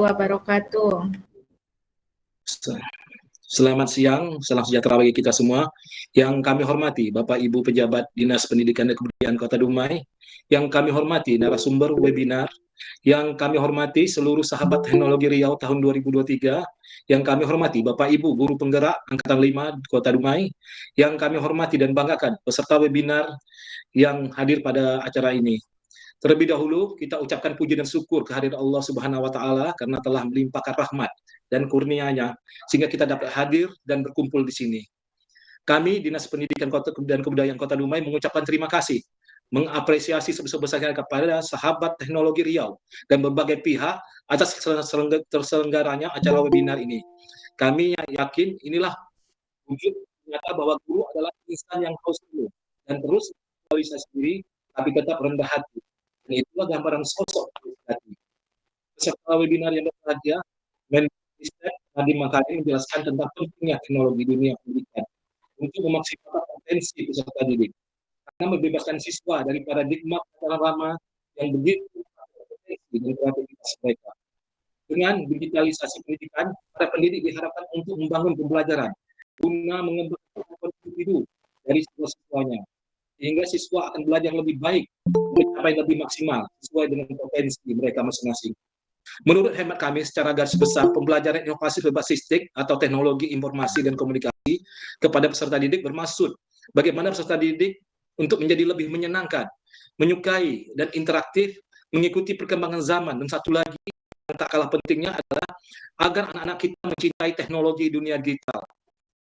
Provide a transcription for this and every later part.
Wabarakatuh. Selamat siang, salam sejahtera bagi kita semua. Yang kami hormati Bapak Ibu pejabat Dinas Pendidikan dan Kebudayaan Kota Dumai, yang kami hormati narasumber webinar, yang kami hormati seluruh sahabat teknologi Riau tahun 2023, yang kami hormati Bapak Ibu guru penggerak Angkatan 5 Kota Dumai, yang kami hormati dan banggakan peserta webinar yang hadir pada acara ini. Terlebih dahulu kita ucapkan puji dan syukur kehadiran Allah Subhanahu wa taala karena telah melimpahkan rahmat dan kurnia-Nya sehingga kita dapat hadir dan berkumpul di sini. Kami Dinas Pendidikan dan Kebudayaan Kota Dumai mengucapkan terima kasih, mengapresiasi sebesar-besarnya kepada sahabat teknologi Riau dan berbagai pihak atas terselenggaranya acara webinar ini. Kami yakin inilah wujud nyata bahwa guru adalah insan yang haus ilmu dan terus merealisasi diri tapi tetap rendah hati. Dan itulah gambaran sosok hati. Peserta webinar yang berbahagia, Mendikbud Nadiem Makarim menjelaskan tentang pentingnya teknologi dunia pendidikan untuk memaksimalkan potensi peserta didik, karena membebaskan siswa dari paradigma ajaran lama yang begitu potensi dan kreativitas mereka. Dengan digitalisasi pendidikan, para pendidik diharapkan untuk membangun pembelajaran guna mengembangkan kemampuan individu dari siswa-siswanya, sehingga siswa akan belajar lebih baik, mencapai lebih maksimal sesuai dengan potensi mereka masing-masing. Menurut hemat kami, secara garis besar, pembelajaran inovasi berbasis TIK atau teknologi informasi dan komunikasi kepada peserta didik bermaksud bagaimana peserta didik untuk menjadi lebih menyenangkan, menyukai, dan interaktif, mengikuti perkembangan zaman. Dan satu lagi yang tak kalah pentingnya adalah agar anak-anak kita mencintai teknologi dunia digital.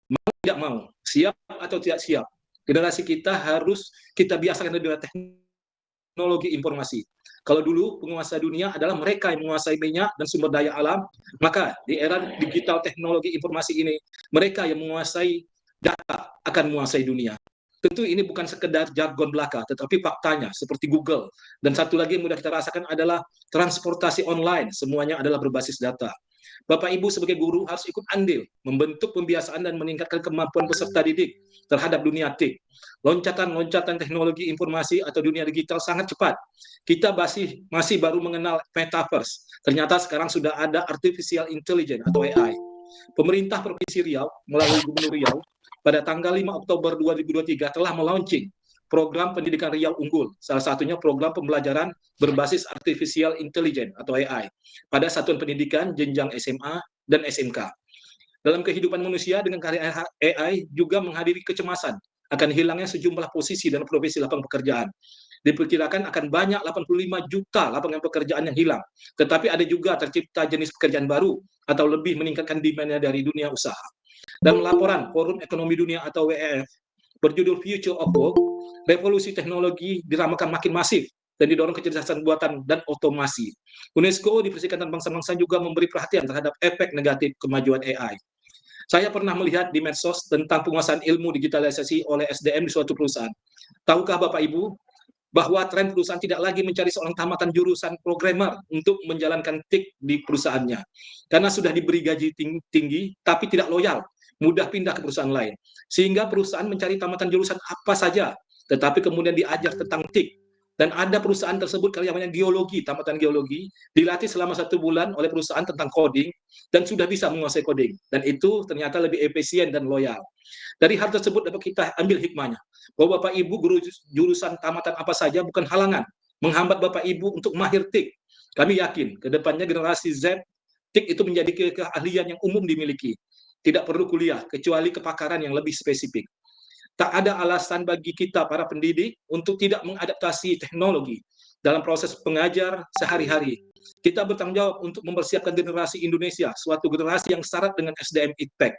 Mau tidak mau, siap atau tidak siap, generasi kita harus kita biasakan dengan teknologi informasi. Kalau dulu penguasa dunia adalah mereka yang menguasai minyak dan sumber daya alam, maka di era digital teknologi informasi ini, mereka yang menguasai data akan menguasai dunia. Tentu ini bukan sekedar jargon belaka, tetapi faktanya seperti Google. Dan satu lagi yang mudah kita rasakan adalah transportasi online, semuanya adalah berbasis data. Bapak Ibu sebagai guru harus ikut andil membentuk pembiasaan dan meningkatkan kemampuan peserta didik terhadap dunia TIK. Loncatan teknologi informasi atau dunia digital sangat cepat. Kita masih baru mengenal metaverse. Ternyata sekarang sudah ada artificial intelligence atau AI. Pemerintah Provinsi Riau melalui Gubernur Riau pada tanggal 5 Oktober 2023 telah melaunching program pendidikan Riau Unggul, salah satunya program pembelajaran berbasis artificial intelligence atau AI pada satuan pendidikan jenjang SMA dan SMK. Dalam kehidupan manusia dengan karya AI juga menghadiri kecemasan akan hilangnya sejumlah posisi dan profesi lapangan pekerjaan. Diperkirakan akan banyak 85 juta lapangan pekerjaan yang hilang, tetapi ada juga tercipta jenis pekerjaan baru atau lebih meningkatkan demand-nya dari dunia usaha. Dalam laporan Forum Ekonomi Dunia atau WEF berjudul Future of Work, revolusi teknologi diramalkan makin masif dan didorong kecerdasan buatan dan otomasi. UNESCO di Perserikatan Bangsa-Bangsa juga memberi perhatian terhadap efek negatif kemajuan AI. Saya pernah melihat di medsos tentang penguasaan ilmu digitalisasi oleh SDM di suatu perusahaan. Tahukah Bapak Ibu bahwa tren perusahaan tidak lagi mencari seorang tamatan jurusan programmer untuk menjalankan TIK di perusahaannya, karena sudah diberi gaji tinggi tapi tidak loyal, mudah pindah ke perusahaan lain, sehingga perusahaan mencari tamatan jurusan apa saja, tetapi kemudian diajar tentang TIK. Dan ada perusahaan tersebut karyawannya geologi, tamatan geologi, dilatih selama 1 bulan oleh perusahaan tentang coding, dan sudah bisa menguasai coding. Dan itu ternyata lebih efisien dan loyal. Dari hal tersebut dapat kita ambil hikmahnya, bahwa Bapak Ibu guru jurusan tamatan apa saja bukan halangan menghambat Bapak Ibu untuk mahir TIK. Kami yakin ke depannya generasi Z, TIK itu menjadi keahlian yang umum dimiliki. Tidak perlu kuliah, kecuali kepakaran yang lebih spesifik. Tak ada alasan bagi kita para pendidik untuk tidak mengadaptasi teknologi dalam proses pengajar sehari-hari. Kita bertanggung jawab untuk mempersiapkan generasi Indonesia, suatu generasi yang syarat dengan SDM impact.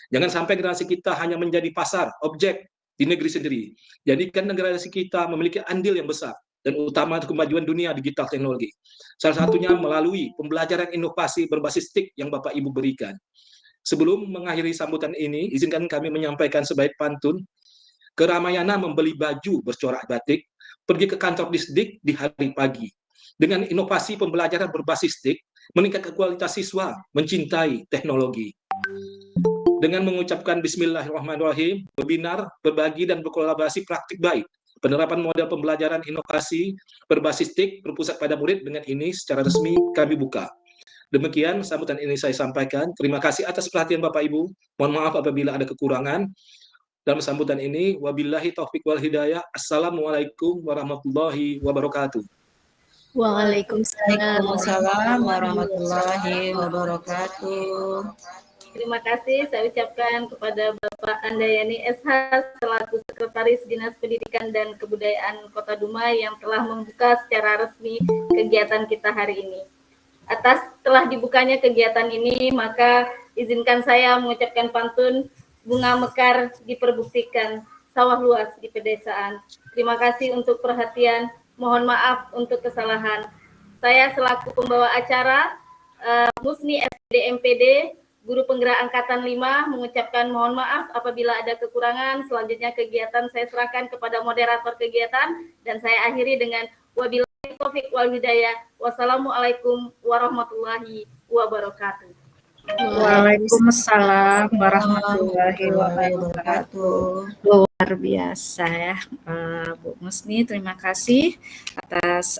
Jangan sampai generasi kita hanya menjadi pasar, objek di negeri sendiri. Jadikan generasi kita memiliki andil yang besar dan utama untuk kemajuan dunia digital teknologi. Salah satunya melalui pembelajaran inovasi berbasis TIK yang Bapak Ibu berikan. Sebelum mengakhiri sambutan ini, izinkan kami menyampaikan sebaik pantun. Ke Ramayana membeli baju bercorak batik, pergi ke kantor Disdik di hari pagi. Dengan inovasi pembelajaran berbasis TIK, meningkatkan kualitas siswa mencintai teknologi. Dengan mengucapkan Bismillahirrahmanirrahim, webinar, berbagi, dan berkolaborasi praktik baik. Penerapan model pembelajaran inovasi berbasis TIK berpusat pada murid dengan ini secara resmi kami buka. Demikian sambutan ini saya sampaikan. Terima kasih atas perhatian Bapak Ibu. Mohon maaf apabila ada kekurangan dalam sambutan ini. Wabillahi taufik wal hidayah. Assalamualaikum warahmatullahi wabarakatuh. Waalaikumsalam Waalaikumsalam warahmatullahi wabarakatuh. Terima kasih saya ucapkan kepada Bapak Andayani SH selaku Sekretaris Dinas Pendidikan dan Kebudayaan Kota Dumai yang telah membuka secara resmi kegiatan kita hari ini. Atas telah dibukanya kegiatan ini, maka izinkan saya mengucapkan pantun bunga mekar diperbuktikan, sawah luas di pedesaan. Terima kasih untuk perhatian, mohon maaf untuk kesalahan. Saya selaku pembawa acara, Musni SPD MPD, Guru Penggerak Angkatan 5, mengucapkan mohon maaf apabila ada kekurangan. Selanjutnya kegiatan saya serahkan kepada moderator kegiatan, dan saya akhiri dengan wabillahi taufik wal hidayah. Wassalamualaikum warahmatullahi wabarakatuh. Waalaikumsalam warahmatullahi wabarakatuh. Luar biasa ya, Bu Musni. Terima kasih atas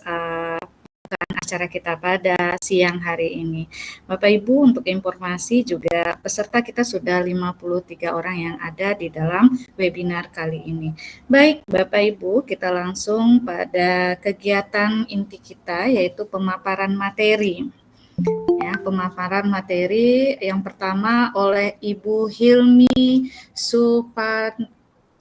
acara kita pada siang hari ini. Bapak Ibu, untuk informasi juga peserta kita sudah 53 orang yang ada di dalam webinar kali ini. Baik Bapak Ibu, kita langsung pada kegiatan inti kita, yaitu pemaparan materi. Ya, pemaparan materi yang pertama oleh Ibu Hilmi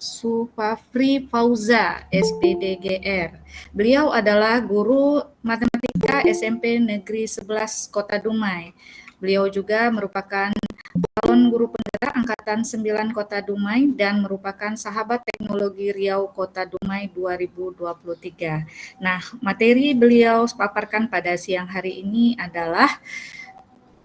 Supafri Fauza, SPDGR. Beliau adalah guru matematika SMP Negeri 11 Kota Dumai. Beliau juga merupakan calon guru penggerak Angkatan 9 Kota Dumai dan merupakan sahabat teknologi Riau Kota Dumai 2023. Nah, materi beliau paparkan pada siang hari ini adalah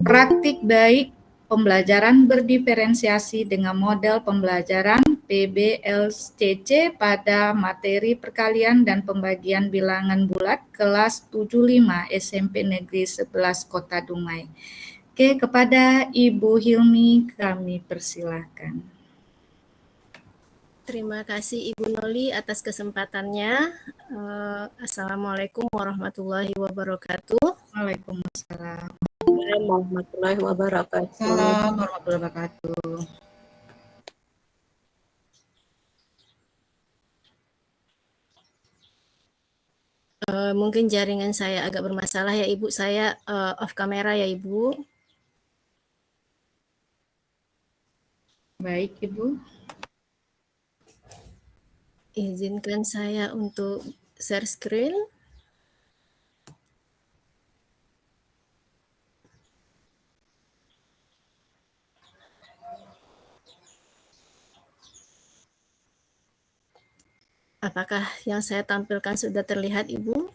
praktik baik pembelajaran berdiferensiasi dengan model pembelajaran PBLCC pada materi perkalian dan pembagian bilangan bulat kelas 75 SMP Negeri 11 Kota Dumai. Oke, kepada Ibu Hilmi kami persilakan. Terima kasih Ibu Noli atas kesempatannya. Assalamualaikum warahmatullahi wabarakatuh. Waalaikumsalam warahmatullahi wabarakatuh. warahmatullahi wabarakatuh. Mungkin jaringan saya agak bermasalah ya Ibu, saya off kamera ya Ibu. Baik Ibu. Izinkan saya untuk share screen. Apakah yang saya tampilkan sudah terlihat, Ibu?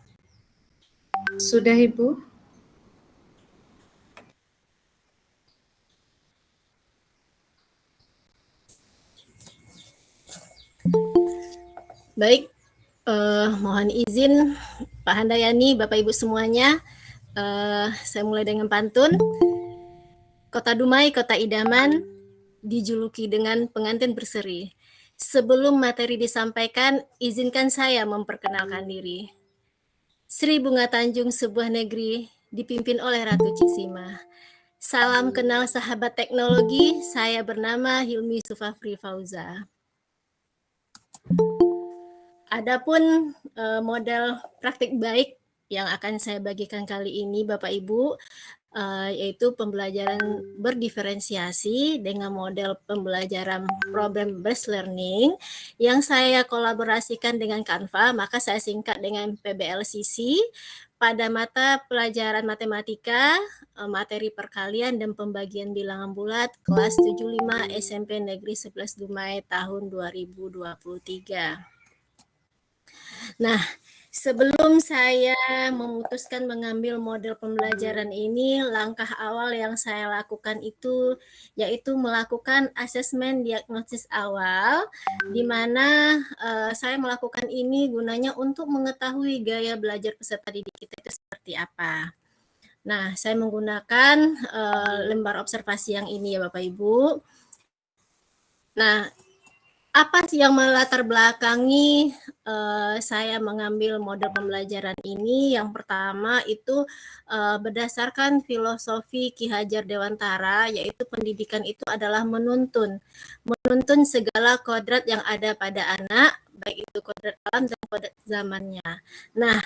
Sudah, Ibu. Baik, mohon izin Pak Handayani, Bapak Ibu semuanya, saya mulai dengan pantun. Kota Dumai, kota idaman, dijuluki dengan pengantin berseri. Sebelum materi disampaikan, izinkan saya memperkenalkan diri. Sri Bunga Tanjung, sebuah negeri dipimpin oleh Ratu Cisima. Salam kenal sahabat teknologi, saya bernama Hilmi Supafri Fauza. Adapun model praktik baik yang akan saya bagikan kali ini Bapak Ibu, yaitu pembelajaran berdiferensiasi dengan model pembelajaran problem based learning yang saya kolaborasikan dengan Canva, maka saya singkat dengan PBLCC pada mata pelajaran matematika, materi perkalian dan pembagian bilangan bulat kelas 75 SMP Negeri 11 Dumai tahun 2023. Nah, sebelum saya memutuskan mengambil model pembelajaran ini, langkah awal yang saya lakukan itu yaitu melakukan asesmen diagnosis awal, di mana saya melakukan ini gunanya untuk mengetahui gaya belajar peserta didik kita itu seperti apa. Nah, saya menggunakan lembar observasi yang ini ya Bapak Ibu. Nah, Apa sih yang melatar belakangi saya mengambil model pembelajaran ini? Yang pertama itu berdasarkan filosofi Ki Hajar Dewantara, yaitu pendidikan itu adalah menuntun segala kodrat yang ada pada anak, baik itu kodrat alam dan kodrat zamannya. Nah,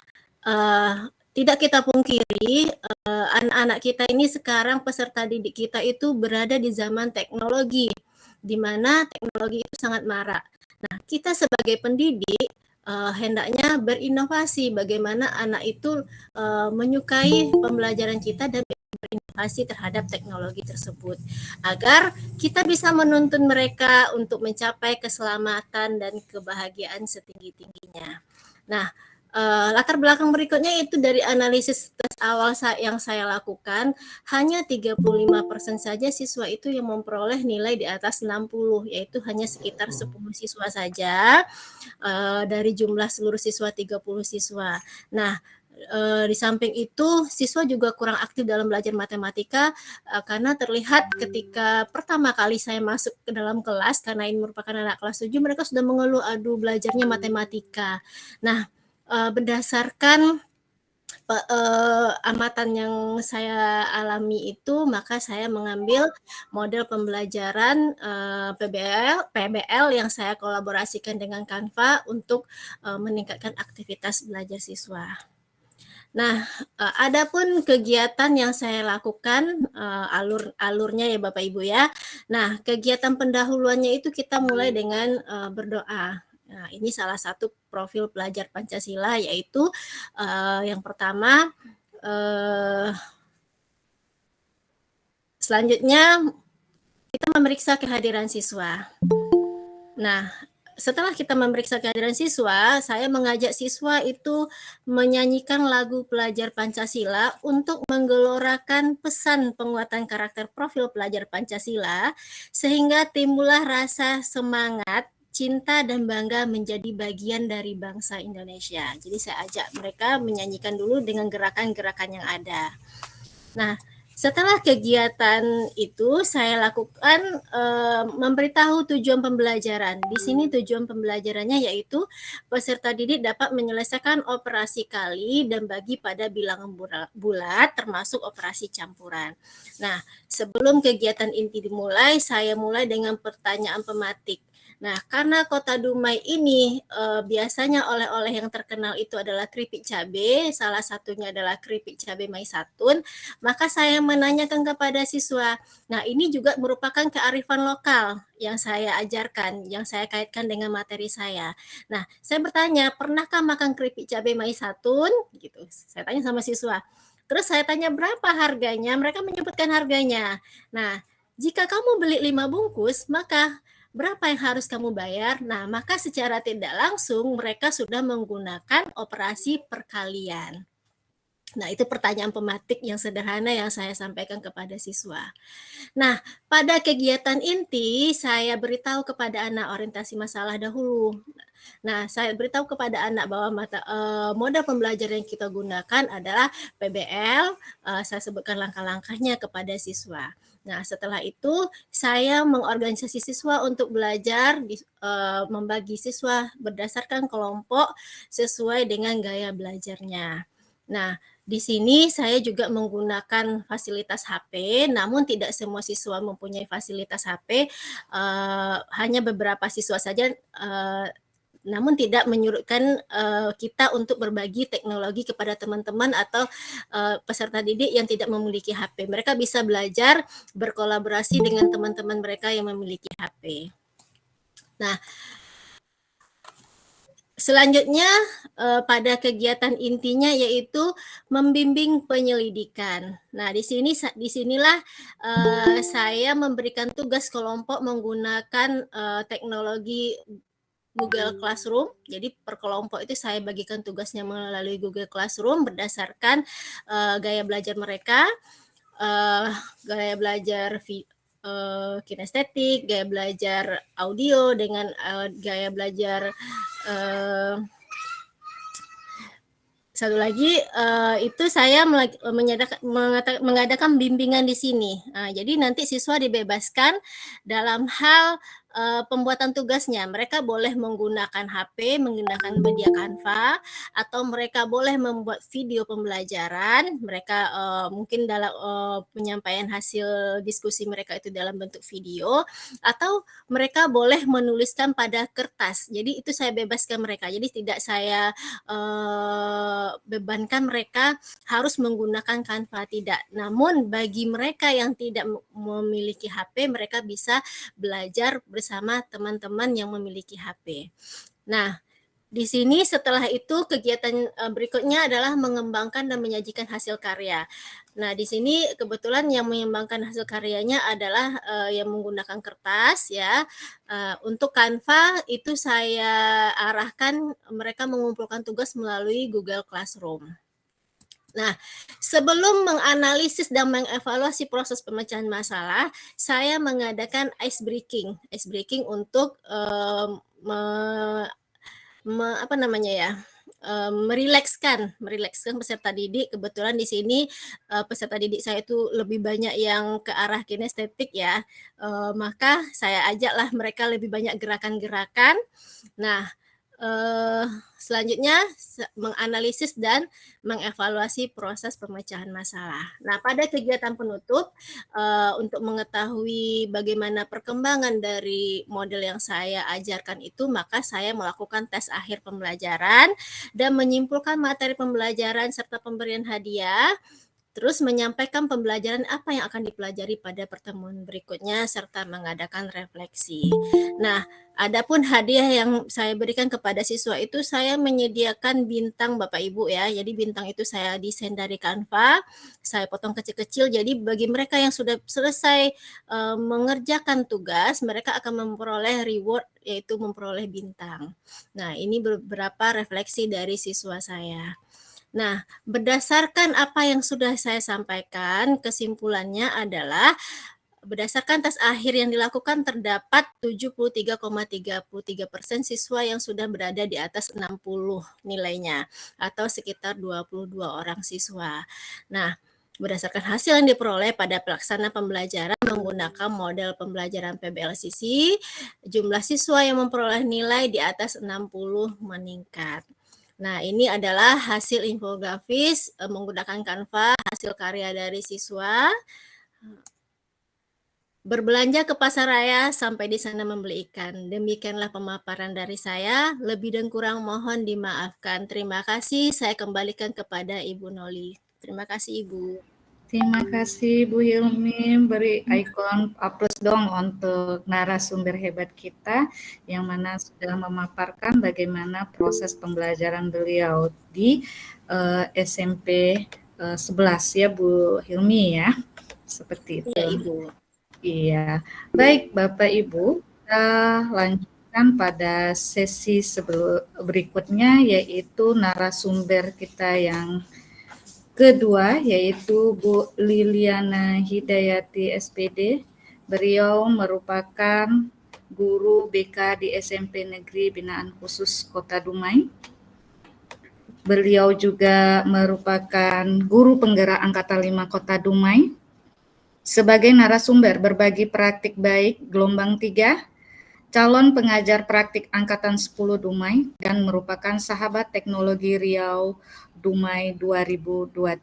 tidak kita pungkiri anak-anak kita ini sekarang peserta didik kita itu berada di zaman teknologi, di mana teknologi itu sangat marak. Nah, kita sebagai pendidik hendaknya berinovasi bagaimana anak itu menyukai pembelajaran kita dan berinovasi terhadap teknologi tersebut agar kita bisa menuntun mereka untuk mencapai keselamatan dan kebahagiaan setinggi-tingginya. Nah, latar belakang berikutnya itu dari analisis tes awal yang saya lakukan, hanya 35% saja siswa itu yang memperoleh nilai di atas 60, yaitu hanya sekitar 10 siswa saja dari jumlah seluruh siswa 30 siswa. Nah, di samping itu siswa juga kurang aktif dalam belajar matematika karena terlihat ketika pertama kali saya masuk ke dalam kelas, karena ini merupakan anak kelas 7, mereka sudah mengeluh, aduh belajarnya matematika. Nah, berdasarkan amatan yang saya alami itu, maka saya mengambil model pembelajaran PBL yang saya kolaborasikan dengan Canva untuk meningkatkan aktivitas belajar siswa. Nah, adapun kegiatan yang saya lakukan, alurnya ya Bapak Ibu ya. Nah, kegiatan pendahuluannya itu kita mulai dengan berdoa. Nah, ini salah satu profil pelajar Pancasila, yaitu yang pertama, selanjutnya kita memeriksa kehadiran siswa. Nah, setelah kita memeriksa kehadiran siswa, saya mengajak siswa itu menyanyikan lagu pelajar Pancasila untuk menggelorakan pesan penguatan karakter profil pelajar Pancasila, sehingga timbullah rasa semangat, cinta dan bangga menjadi bagian dari bangsa Indonesia. Jadi saya ajak mereka menyanyikan dulu dengan gerakan-gerakan yang ada. Nah, setelah kegiatan itu saya lakukan memberitahu tujuan pembelajaran. Di sini tujuan pembelajarannya yaitu peserta didik dapat menyelesaikan operasi kali dan bagi pada bilangan bulat termasuk operasi campuran. Nah, sebelum kegiatan inti dimulai, saya mulai dengan pertanyaan pematik. Nah, karena Kota Dumai ini biasanya oleh-oleh yang terkenal itu adalah keripik cabai, salah satunya adalah keripik cabai Maisatun, maka saya menanyakan kepada siswa. Nah, ini juga merupakan kearifan lokal yang saya ajarkan, yang saya kaitkan dengan materi saya. Nah, saya bertanya, pernahkah makan keripik cabai Maisatun? Gitu. Saya tanya sama siswa. Terus saya tanya berapa harganya, mereka menyebutkan harganya. Nah, jika kamu beli 5 bungkus, maka berapa yang harus kamu bayar? Nah, maka secara tidak langsung mereka sudah menggunakan operasi perkalian. Nah, itu pertanyaan pematik yang sederhana yang saya sampaikan kepada siswa. Nah, pada kegiatan inti, saya beritahu kepada anak orientasi masalah dahulu. Nah, saya beritahu kepada anak bahwa modal pembelajaran yang kita gunakan adalah PBL, saya sebutkan langkah-langkahnya kepada siswa. Nah, setelah itu saya mengorganisasi siswa untuk belajar, membagi siswa berdasarkan kelompok sesuai dengan gaya belajarnya. Nah, di sini saya juga menggunakan fasilitas HP, namun tidak semua siswa mempunyai fasilitas HP, hanya beberapa siswa saja, namun tidak menyurutkan kita untuk berbagi teknologi kepada teman-teman atau peserta didik yang tidak memiliki HP. Mereka bisa belajar berkolaborasi dengan teman-teman mereka yang memiliki HP. Nah, selanjutnya pada kegiatan intinya yaitu membimbing penyelidikan. Nah, disinilah saya memberikan tugas kelompok menggunakan teknologi Google Classroom. Jadi per kelompok itu saya bagikan tugasnya melalui Google Classroom berdasarkan gaya belajar mereka, gaya belajar kinestetik, gaya belajar audio dengan gaya belajar satu lagi itu saya mengadakan bimbingan di sini. Nah, jadi nanti siswa dibebaskan dalam hal pembuatan tugasnya. Mereka boleh menggunakan HP, menggunakan media Canva, atau mereka boleh membuat video pembelajaran. Mereka mungkin dalam penyampaian hasil diskusi mereka itu dalam bentuk video, atau mereka boleh menuliskan pada kertas. Jadi itu saya bebaskan mereka. Jadi tidak saya bebankan mereka harus menggunakan Canva, tidak. Namun bagi mereka yang tidak memiliki HP, mereka bisa belajar bersama teman-teman yang memiliki HP. Nah, di sini setelah itu kegiatan berikutnya adalah mengembangkan dan menyajikan hasil karya. Nah, di sini kebetulan yang mengembangkan hasil karyanya adalah yang menggunakan kertas ya. Untuk Canva itu saya arahkan mereka mengumpulkan tugas melalui Google Classroom. Nah, sebelum menganalisis dan mengevaluasi proses pemecahan masalah, saya mengadakan ice breaking. Ice breaking untuk merilekskan peserta didik. Kebetulan di sini peserta didik saya itu lebih banyak yang ke arah kinestetik ya. Maka saya ajaklah mereka lebih banyak gerakan-gerakan. Nah, selanjutnya menganalisis dan mengevaluasi proses pemecahan masalah. Nah, pada kegiatan penutup untuk mengetahui bagaimana perkembangan dari model yang saya ajarkan itu, maka saya melakukan tes akhir pembelajaran dan menyimpulkan materi pembelajaran serta pemberian hadiah. Terus menyampaikan pembelajaran apa yang akan dipelajari pada pertemuan berikutnya serta mengadakan refleksi. Nah, adapun hadiah yang saya berikan kepada siswa itu saya menyediakan bintang Bapak Ibu ya. Jadi bintang itu saya desain dari Canva, saya potong kecil-kecil. Jadi bagi mereka yang sudah selesai mengerjakan tugas, mereka akan memperoleh reward yaitu memperoleh bintang. Nah, ini beberapa refleksi dari siswa saya. Nah, berdasarkan apa yang sudah saya sampaikan, kesimpulannya adalah berdasarkan tes akhir yang dilakukan terdapat 73,33% siswa yang sudah berada di atas 60 nilainya atau sekitar 22 orang siswa. Nah, berdasarkan hasil yang diperoleh pada pelaksanaan pembelajaran menggunakan model pembelajaran PBLCC, jumlah siswa yang memperoleh nilai di atas 60 meningkat. Nah, ini adalah hasil infografis menggunakan Canva, hasil karya dari siswa. Berbelanja ke pasar raya sampai di sana membeli ikan. Demikianlah pemaparan dari saya. Lebih dan kurang mohon dimaafkan. Terima kasih. Saya kembalikan kepada Ibu Noli. Terima kasih, Ibu. Terima kasih Bu Hilmi, beri ikon aplaus dong untuk narasumber hebat kita yang mana sudah memaparkan bagaimana proses pembelajaran beliau di SMP 11 ya Bu Hilmi ya, seperti itu. Iya, Ibu. Iya, baik Bapak Ibu, kita lanjutkan pada sesi berikutnya yaitu narasumber kita yang kedua yaitu Bu Liliana Hidayati SPD. Beliau merupakan guru BK di SMP Negeri Binaan Khusus Kota Dumai. Beliau juga merupakan guru penggerak Angkatan 5 Kota Dumai. Sebagai narasumber berbagi praktik baik gelombang 3, calon pengajar praktik Angkatan 10 Dumai dan merupakan sahabat teknologi Riau Dumai 2023.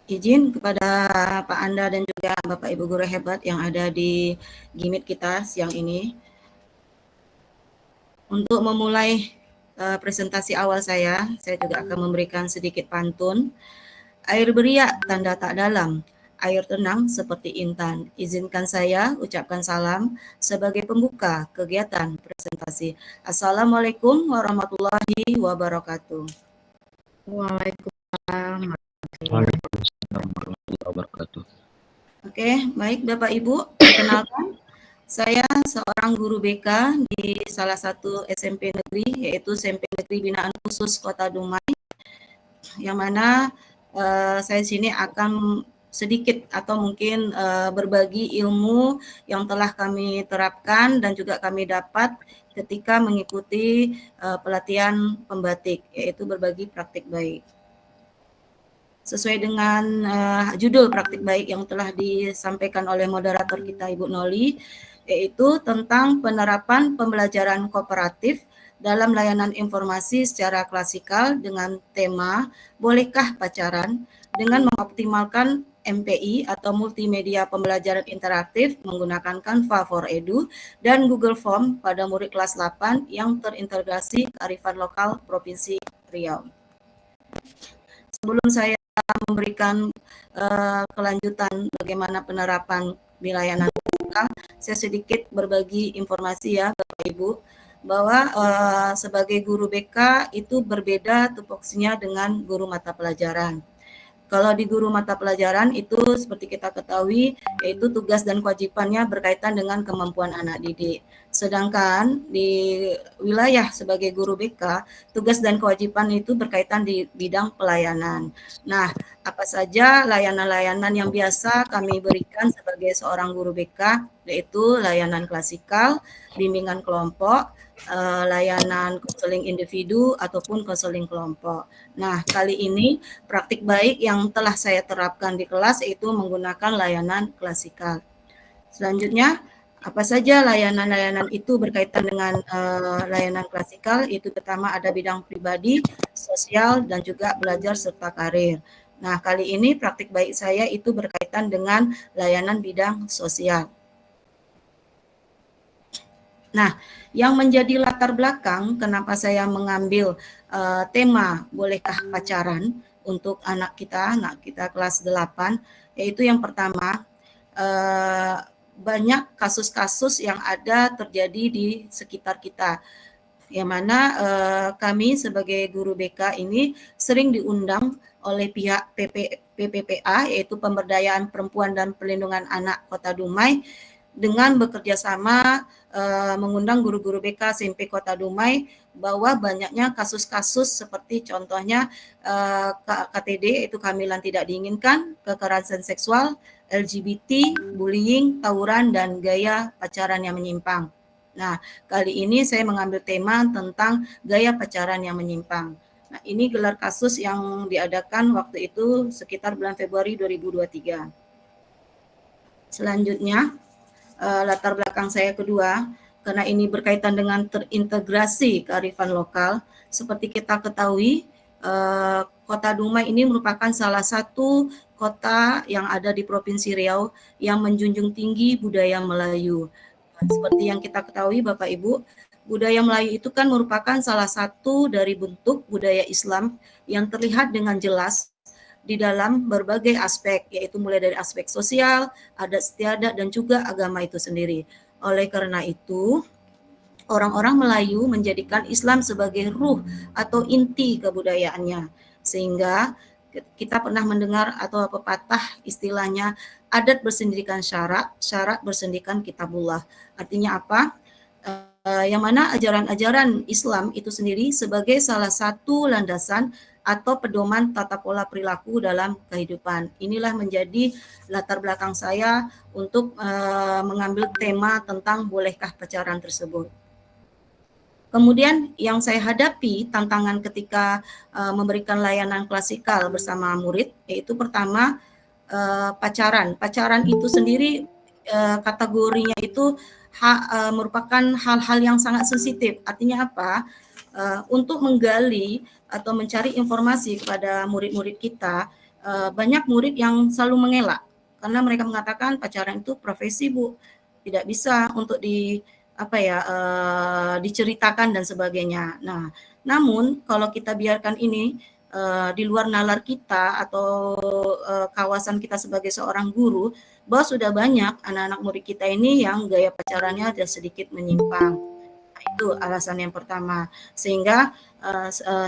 Izin kepada Pak Anda dan juga Bapak Ibu guru hebat yang ada di GIMIT kita siang ini untuk memulai presentasi awal saya juga akan memberikan sedikit pantun. Air beriak tanda tak dalam, air tenang seperti intan. Izinkan saya ucapkan salam sebagai pembuka kegiatan presentasi. Assalamualaikum warahmatullahi wabarakatuh. Waalaikumsalam. Waalaikumsalam warahmatullahi wabarakatuh. Oke, baik Bapak Ibu, perkenalkan saya seorang guru BK di salah satu SMP negeri, yaitu SMP Negeri Binaan Khusus Kota Dumai, yang mana saya sini akan sedikit atau mungkin berbagi ilmu yang telah kami terapkan dan juga kami dapat ketika mengikuti pelatihan pembatik, yaitu berbagi praktik baik. Sesuai dengan judul praktik baik yang telah disampaikan oleh moderator kita Ibu Noli, yaitu tentang penerapan pembelajaran kooperatif dalam layanan informasi secara klasikal dengan tema Bolehkah Pacaran dengan mengoptimalkan MPI atau multimedia pembelajaran interaktif menggunakan Canva for Edu dan Google Form pada murid kelas 8 yang terintegrasi kearifan lokal Provinsi Riau. Sebelum saya memberikan kelanjutan bagaimana penerapan di layanan BK, saya sedikit berbagi informasi ya Bapak Ibu, bahwa sebagai guru BK itu berbeda tupoksinya dengan guru mata pelajaran. Kalau di guru mata pelajaran itu seperti kita ketahui, yaitu tugas dan kewajibannya berkaitan dengan kemampuan anak didik. Sedangkan di wilayah sebagai guru BK, tugas dan kewajiban itu berkaitan di bidang pelayanan. Nah, apa saja layanan-layanan yang biasa kami berikan sebagai seorang guru BK, yaitu layanan klasikal, bimbingan kelompok, layanan konseling individu ataupun konseling kelompok. Nah, kali ini praktik baik yang telah saya terapkan di kelas yaitu menggunakan layanan klasikal. Selanjutnya, apa saja layanan-layanan itu berkaitan dengan layanan klasikal? Itu pertama ada bidang pribadi, sosial, dan juga belajar serta karir. Nah, kali ini praktik baik saya itu berkaitan dengan layanan bidang sosial. Nah, yang menjadi latar belakang kenapa saya mengambil tema Bolehkah Pacaran untuk anak kita kelas 8, yaitu yang pertama, banyak kasus-kasus yang ada terjadi di sekitar kita, yang mana kami sebagai guru BK ini sering diundang oleh pihak PPPA, yaitu Pemberdayaan Perempuan dan Perlindungan Anak Kota Dumai, dengan bekerja sama mengundang guru-guru BK SMP Kota Dumai bahwa banyaknya kasus-kasus seperti contohnya KTD, yaitu kehamilan tidak diinginkan, kekerasan seksual, LGBT, bullying, tawuran, dan gaya pacaran yang menyimpang. Nah, kali ini saya mengambil tema tentang gaya pacaran yang menyimpang. Nah, ini gelar kasus yang diadakan waktu itu sekitar bulan Februari 2023. Selanjutnya, latar belakang saya kedua, karena ini berkaitan dengan terintegrasi kearifan lokal. Seperti kita ketahui, Kota Dumai ini merupakan salah satu kota yang ada di Provinsi Riau yang menjunjung tinggi budaya Melayu. Seperti yang kita ketahui Bapak Ibu, budaya Melayu itu kan merupakan salah satu dari bentuk budaya Islam yang terlihat dengan jelas di dalam berbagai aspek, yaitu mulai dari aspek sosial, adat istiadat, dan juga agama itu sendiri. Oleh karena itu, orang-orang Melayu menjadikan Islam sebagai ruh atau inti kebudayaannya. Sehingga kita pernah mendengar atau pepatah istilahnya adat bersendikan syarak, syarak bersendikan kitabullah. Artinya apa? Yang mana ajaran-ajaran Islam itu sendiri sebagai salah satu landasan atau pedoman tata pola perilaku dalam kehidupan. Inilah menjadi latar belakang saya untuk mengambil tema tentang bolehkah pacaran tersebut. Kemudian yang saya hadapi tantangan ketika memberikan layanan klasikal bersama murid, yaitu pertama pacaran. Pacaran itu sendiri kategorinya itu merupakan hal-hal yang sangat sensitif. Artinya apa? Untuk menggali atau mencari informasi kepada murid-murid kita, banyak murid yang selalu mengelak karena mereka mengatakan pacaran itu profesi, Bu, tidak bisa untuk diceritakan dan sebagainya. Nah, namun kalau kita biarkan ini di luar nalar kita atau kawasan kita sebagai seorang guru, bahwa sudah banyak anak-anak murid kita ini yang gaya pacarannya ada sedikit menyimpang. Nah, itu alasan yang pertama. Sehingga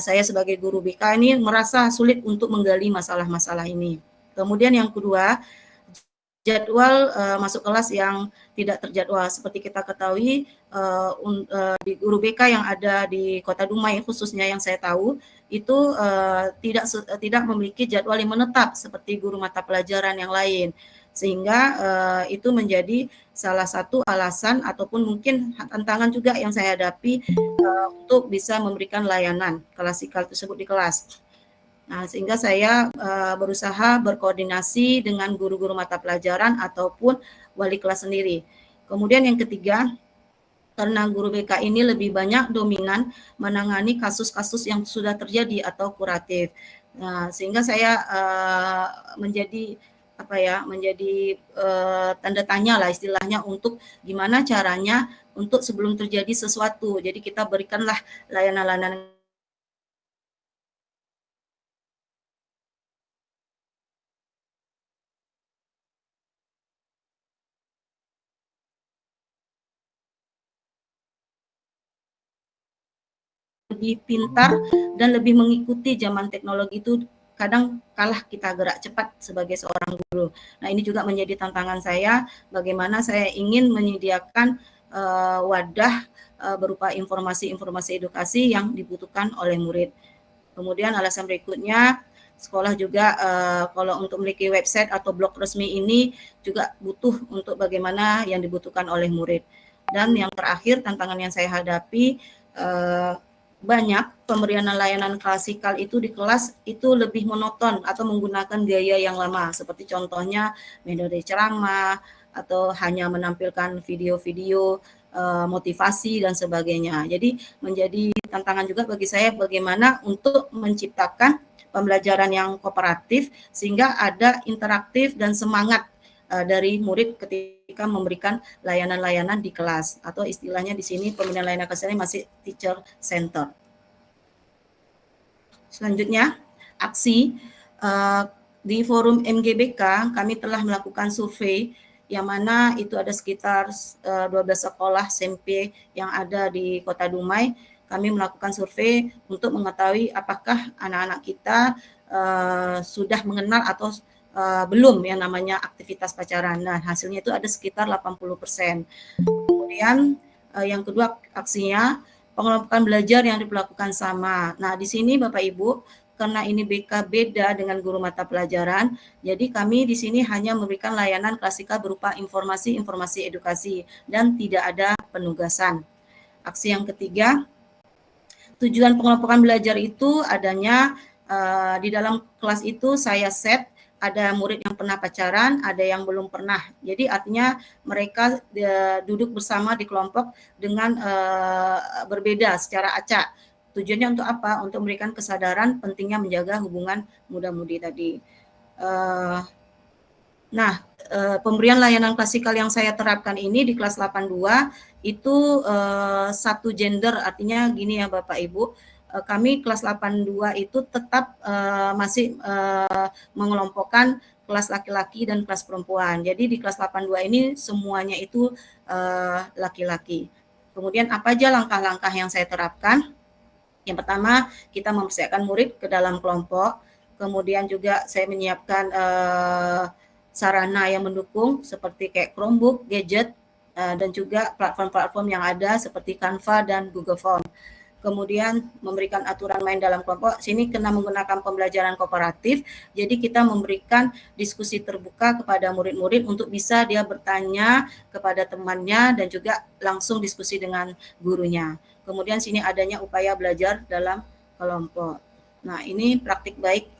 saya sebagai guru BK ini merasa sulit untuk menggali masalah-masalah ini. Kemudian yang kedua, jadwal masuk kelas yang tidak terjadwal. Seperti kita ketahui, di guru BK yang ada di Kota Dumai khususnya yang saya tahu, itu tidak memiliki jadwal yang menetap seperti guru mata pelajaran yang lain. Sehingga itu menjadi salah satu alasan ataupun mungkin tantangan juga yang saya hadapi untuk bisa memberikan layanan klasikal tersebut di kelas. Nah, sehingga saya berusaha berkoordinasi dengan guru-guru mata pelajaran ataupun wali kelas sendiri. Kemudian yang ketiga, karena guru BK ini lebih banyak dominan menangani kasus-kasus yang sudah terjadi atau kuratif. Nah, sehingga saya menjadi tanda tanya lah istilahnya untuk gimana caranya untuk sebelum terjadi sesuatu. Jadi kita berikanlah layanan-layanan lebih pintar dan lebih mengikuti zaman teknologi itu kadang kalah kita gerak cepat sebagai seorang guru. Nah, ini juga menjadi tantangan saya bagaimana saya ingin menyediakan wadah berupa informasi-informasi edukasi yang dibutuhkan oleh murid. Kemudian alasan berikutnya, sekolah juga kalau untuk memiliki website atau blog resmi ini juga butuh untuk bagaimana yang dibutuhkan oleh murid. Dan yang terakhir, tantangan yang saya hadapi, banyak pemberian layanan klasikal itu di kelas itu lebih monoton atau menggunakan gaya yang lama, seperti contohnya metode ceramah atau hanya menampilkan video-video motivasi dan sebagainya. Jadi menjadi tantangan juga bagi saya bagaimana untuk menciptakan pembelajaran yang kooperatif sehingga ada interaktif dan semangat dari murid ketika memberikan layanan-layanan di kelas, atau istilahnya di sini pemberian layanan kelas ini masih teacher center. Selanjutnya, aksi di forum MGBK kami telah melakukan survei yang mana itu ada sekitar 12 sekolah SMP yang ada di Kota Dumai. Kami melakukan survei untuk mengetahui apakah anak-anak kita sudah mengenal atau belum yang namanya aktivitas pacaran. Nah, hasilnya itu ada sekitar 80%. Kemudian yang kedua aksinya, pengelompokan belajar yang diperlakukan sama. Nah, di sini Bapak Ibu, karena ini BK beda dengan guru mata pelajaran, jadi kami di sini hanya memberikan layanan klasikal berupa informasi-informasi edukasi dan tidak ada penugasan. Aksi yang ketiga, tujuan pengelompokan belajar itu adanya di dalam kelas itu saya set ada murid yang pernah pacaran, ada yang belum pernah. Jadi artinya mereka duduk bersama di kelompok dengan berbeda secara acak. Tujuannya untuk apa? Untuk memberikan kesadaran pentingnya menjaga hubungan muda-mudi tadi. Pemberian layanan klasikal yang saya terapkan ini di kelas 82 itu satu gender, artinya gini ya Bapak Ibu, kami kelas 82 itu tetap masih mengelompokkan kelas laki-laki dan kelas perempuan. Jadi di kelas 82 ini semuanya itu laki-laki. Kemudian apa aja langkah-langkah yang saya terapkan? Yang pertama, kita mempersiapkan murid ke dalam kelompok. Kemudian juga saya menyiapkan sarana yang mendukung seperti kayak Chromebook, gadget, dan juga platform-platform yang ada seperti Canva dan Google Form. Kemudian memberikan aturan main dalam kelompok. Sini kena menggunakan pembelajaran kooperatif. Jadi kita memberikan diskusi terbuka kepada murid-murid untuk bisa dia bertanya kepada temannya dan juga langsung diskusi dengan gurunya. Kemudian sini adanya upaya belajar dalam kelompok. Nah, ini praktik baik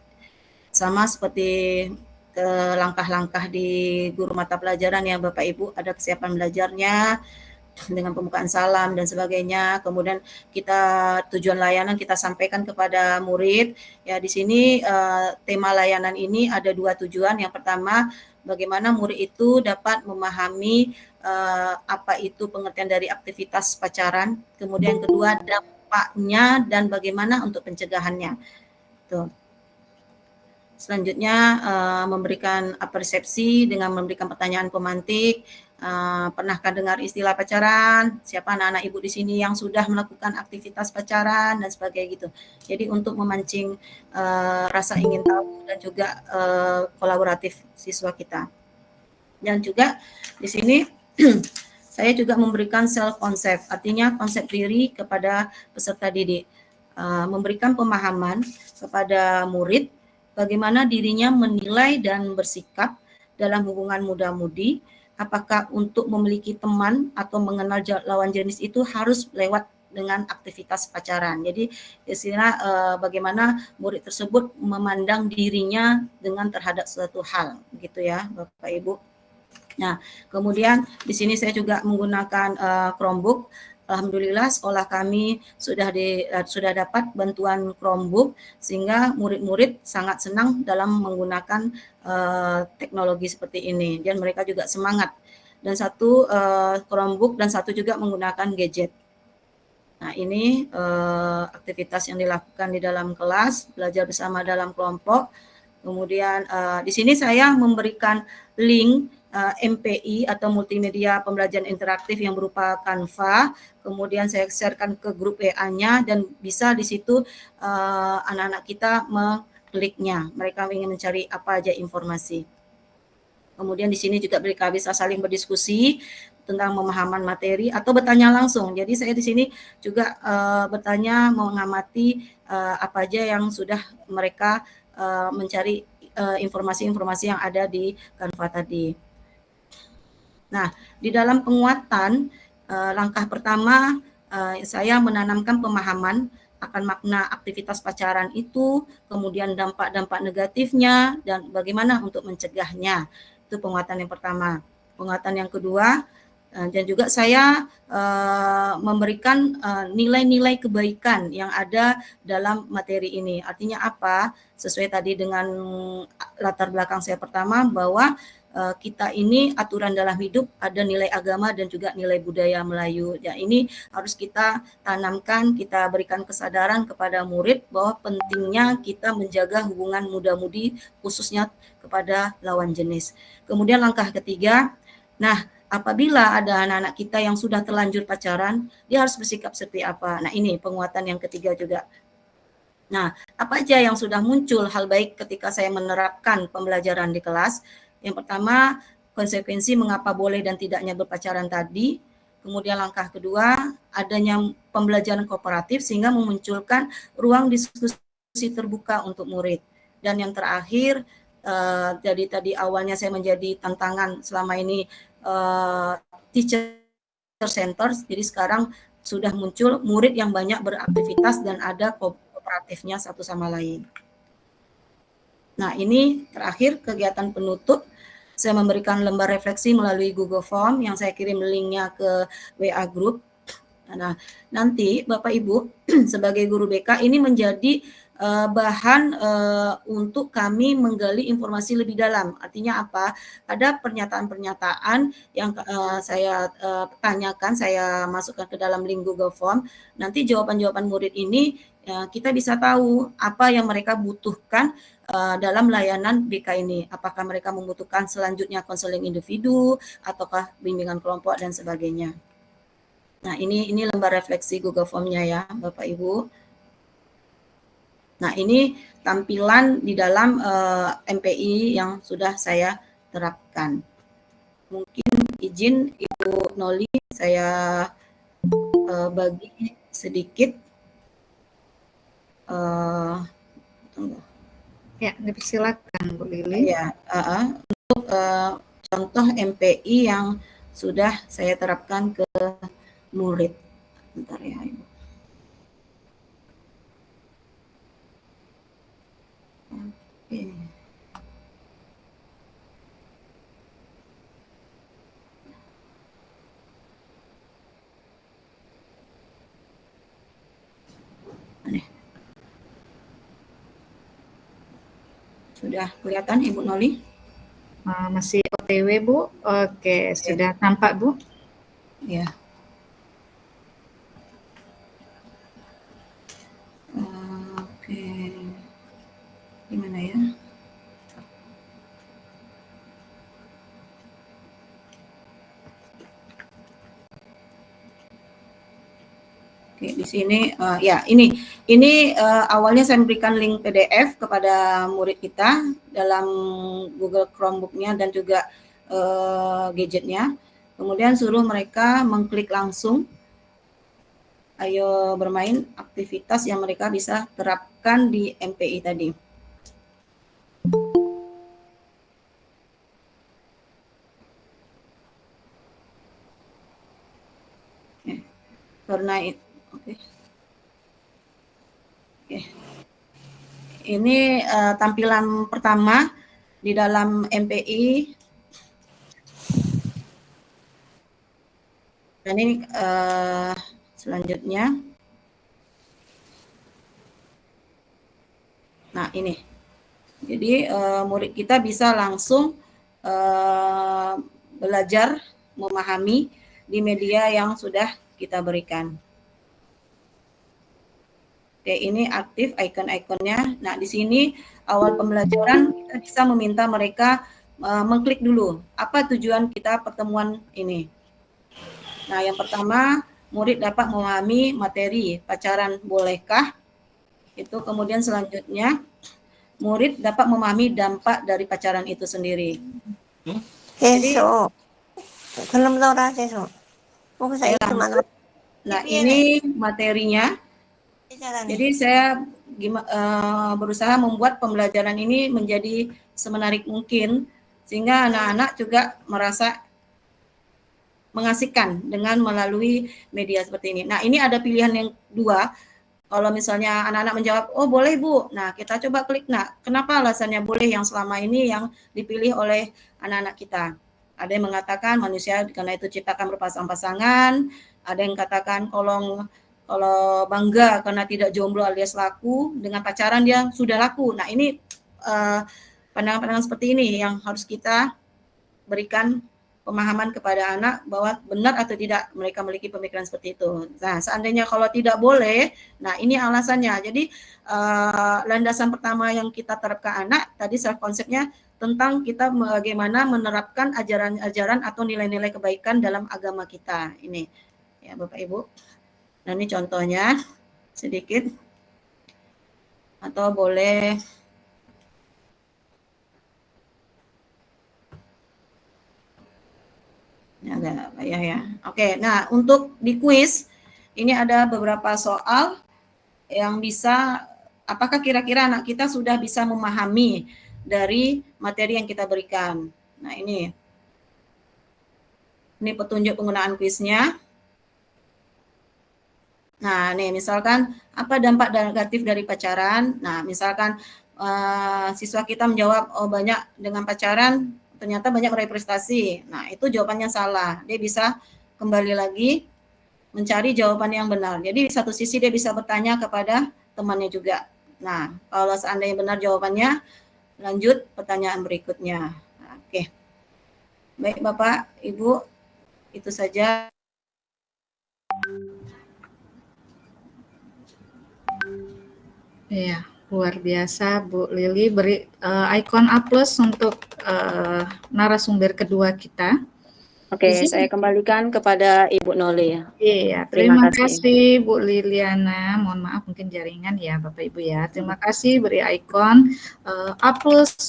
sama seperti langkah-langkah di guru mata pelajaran ya Bapak Ibu, ada kesiapan belajarnya. dengan pembukaan salam dan sebagainya. Kemudian kita tujuan layanan kita sampaikan kepada murid. Ya, di sini tema layanan ini ada 2 tujuan. Yang pertama, bagaimana murid itu dapat memahami apa itu pengertian dari aktivitas pacaran. Kemudian yang kedua, dampaknya dan bagaimana untuk pencegahannya. Tuh. Selanjutnya memberikan persepsi dengan memberikan pertanyaan pemantik. Pernahkah dengar istilah pacaran? Siapa anak-anak ibu di sini yang sudah melakukan aktivitas pacaran dan sebagainya gitu. Jadi untuk memancing rasa ingin tahu dan juga kolaboratif siswa kita. Dan juga di sini saya juga memberikan self concept, artinya konsep diri kepada peserta didik. Memberikan pemahaman kepada murid bagaimana dirinya menilai dan bersikap dalam hubungan muda-mudi, apakah untuk memiliki teman atau mengenal lawan jenis itu harus lewat dengan aktivitas pacaran. Jadi istilah bagaimana murid tersebut memandang dirinya dengan terhadap suatu hal, gitu ya, Bapak Ibu. Nah, kemudian di sini saya juga menggunakan Chromebook. Alhamdulillah sekolah kami sudah dapat bantuan Chromebook sehingga murid-murid sangat senang dalam menggunakan teknologi seperti ini dan mereka juga semangat. Dan satu Chromebook dan satu juga menggunakan gadget. Nah, ini aktivitas yang dilakukan di dalam kelas, belajar bersama dalam kelompok. Kemudian di sini saya memberikan link MPI atau multimedia pembelajaran interaktif yang berupa Canva. Kemudian saya sharekan ke grup WA-nya dan bisa di situ anak-anak kita mengkliknya. Mereka ingin mencari apa aja informasi. Kemudian di sini juga mereka bisa saling berdiskusi tentang pemahaman materi atau bertanya langsung. Jadi saya di sini juga bertanya, mengamati apa aja yang sudah mereka mencari informasi-informasi yang ada di Canva tadi. Nah, di dalam penguatan langkah pertama saya menanamkan pemahaman akan makna aktivitas pacaran itu, kemudian dampak-dampak negatifnya dan bagaimana untuk mencegahnya. Itu penguatan yang pertama. Penguatan yang kedua, dan juga saya memberikan nilai-nilai kebaikan yang ada dalam materi ini. Artinya apa? Sesuai tadi dengan latar belakang saya pertama bahwa kita ini aturan dalam hidup ada nilai agama dan juga nilai budaya Melayu. Ya, ini harus kita tanamkan, kita berikan kesadaran kepada murid bahwa pentingnya kita menjaga hubungan muda-mudi khususnya kepada lawan jenis. Kemudian langkah ketiga, nah apabila ada anak-anak kita yang sudah terlanjur pacaran, dia harus bersikap seperti apa? Nah, ini penguatan yang ketiga juga. Nah, apa aja yang sudah muncul hal baik ketika saya menerapkan pembelajaran di kelas? Yang pertama, konsekuensi mengapa boleh dan tidaknya berpacaran tadi. Kemudian langkah kedua, adanya pembelajaran kooperatif sehingga memunculkan ruang diskusi terbuka untuk murid. Dan yang terakhir, jadi tadi awalnya saya menjadi tantangan selama ini teacher center, jadi sekarang sudah muncul murid yang banyak beraktivitas dan ada kooperatifnya satu sama lain. Nah, ini terakhir kegiatan penutup. Saya memberikan lembar refleksi melalui Google Form yang saya kirim linknya ke WA Group. Nah, nanti Bapak Ibu sebagai guru BK ini menjadi bahan untuk kami menggali informasi lebih dalam. Artinya apa? Ada pernyataan-pernyataan yang saya tanyakan, saya masukkan ke dalam link Google Form. Nanti jawaban-jawaban murid ini kita bisa tahu apa yang mereka butuhkan dalam layanan BK ini. Apakah mereka membutuhkan selanjutnya konseling individu, ataukah bimbingan kelompok dan sebagainya. Nah, ini lembar refleksi Google Form-nya ya, Bapak Ibu. Nah, ini tampilan di dalam MPI yang sudah saya terapkan. Mungkin izin Ibu Noli, saya bagi sedikit. Ya, dipersilakan Bu Lili. Ya, untuk contoh MPI yang sudah saya terapkan ke murid. Bentar ya, Ibu. Oke. Sudah kelihatan Ibu Noli? Masih OTW Bu? Oke, sudah tampak Bu? Ya. Oke. Gimana ya? Oke, di sini ya ini awalnya saya memberikan link PDF kepada murid kita dalam Google Chromebook-nya dan juga gadgetnya. Kemudian suruh mereka mengklik langsung. Ayo bermain aktivitas yang mereka bisa terapkan di MPI tadi. Karena oke. Ini tampilan pertama di dalam MPI. Dan ini selanjutnya. Nah, ini. Jadi murid kita bisa langsung belajar memahami di media yang sudah kita berikan. Oke, ini aktif icon-iconnya. Nah, di sini awal pembelajaran kita bisa meminta mereka mengklik dulu. Apa tujuan kita pertemuan ini? Nah, yang pertama, murid dapat memahami materi pacaran bolehkah? Itu kemudian selanjutnya, murid dapat memahami dampak dari pacaran itu sendiri. Jadi, nah, ini materinya. Jadi saya berusaha membuat pembelajaran ini menjadi semenarik mungkin sehingga anak-anak juga merasa mengasihkan dengan melalui media seperti ini. Nah, ini ada pilihan yang dua. Kalau misalnya anak-anak menjawab, oh boleh Bu. Nah, kita coba klik. Nah, kenapa alasannya boleh yang selama ini yang dipilih oleh anak-anak kita? Ada yang mengatakan manusia karena itu ciptakan berpasang-pasangan. Ada yang katakan kalau bangga karena tidak jomblo alias laku, dengan pacaran dia sudah laku. Nah, ini pandangan-pandangan seperti ini yang harus kita berikan pemahaman kepada anak bahwa benar atau tidak mereka memiliki pemikiran seperti itu. Nah, seandainya kalau tidak boleh, nah ini alasannya. Jadi landasan pertama yang kita terapkan anak tadi self konsepnya tentang kita bagaimana menerapkan ajaran-ajaran atau nilai-nilai kebaikan dalam agama kita. Ini ya Bapak Ibu. Nah, ini contohnya sedikit. Atau boleh agak payah ya. Oke, nah untuk di kuis ini ada beberapa soal yang bisa, apakah kira-kira anak kita sudah bisa memahami dari materi yang kita berikan. Nah, ini petunjuk penggunaan kuisnya. Nah, nih misalkan apa dampak negatif dari pacaran? Nah, misalkan siswa kita menjawab, oh banyak dengan pacaran ternyata banyak meraih prestasi. Nah, itu jawabannya salah. Dia bisa kembali lagi mencari jawaban yang benar. Jadi di satu sisi dia bisa bertanya kepada temannya juga. Nah, kalau seandainya benar jawabannya, lanjut pertanyaan berikutnya. Nah, oke. Baik Bapak, Ibu, itu saja. Iya, luar biasa Bu Lili, beri icon A+ untuk narasumber kedua kita. Oke, saya kembalikan kepada Ibu Noli. Iya, terima kasih Bu Liliana. Mohon maaf mungkin jaringan ya Bapak Ibu ya. Terima kasih beri icon A+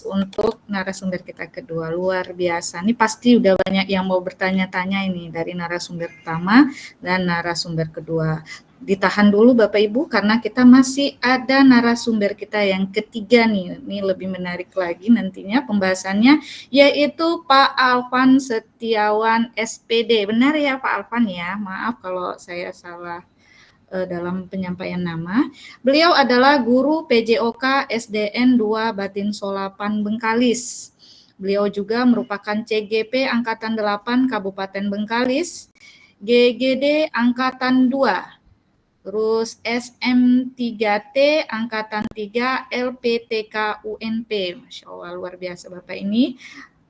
untuk narasumber kita kedua. Luar biasa. Ini pasti udah banyak yang mau bertanya-tanya ini dari narasumber pertama dan narasumber kedua. Ditahan dulu Bapak Ibu karena kita masih ada narasumber kita yang ketiga nih. Ini lebih menarik lagi nantinya pembahasannya, yaitu Pak Alvan Setiawan SPD. Benar ya Pak Alvan ya? Maaf kalau saya salah dalam penyampaian nama. Beliau adalah guru PJOK SDN 2 Batin Solapan Bengkalis. Beliau juga merupakan CGP Angkatan 8 Kabupaten Bengkalis, GGD Angkatan 2. Terus SM3T Angkatan 3 LPTK UNP. Masya Allah, luar biasa Bapak ini.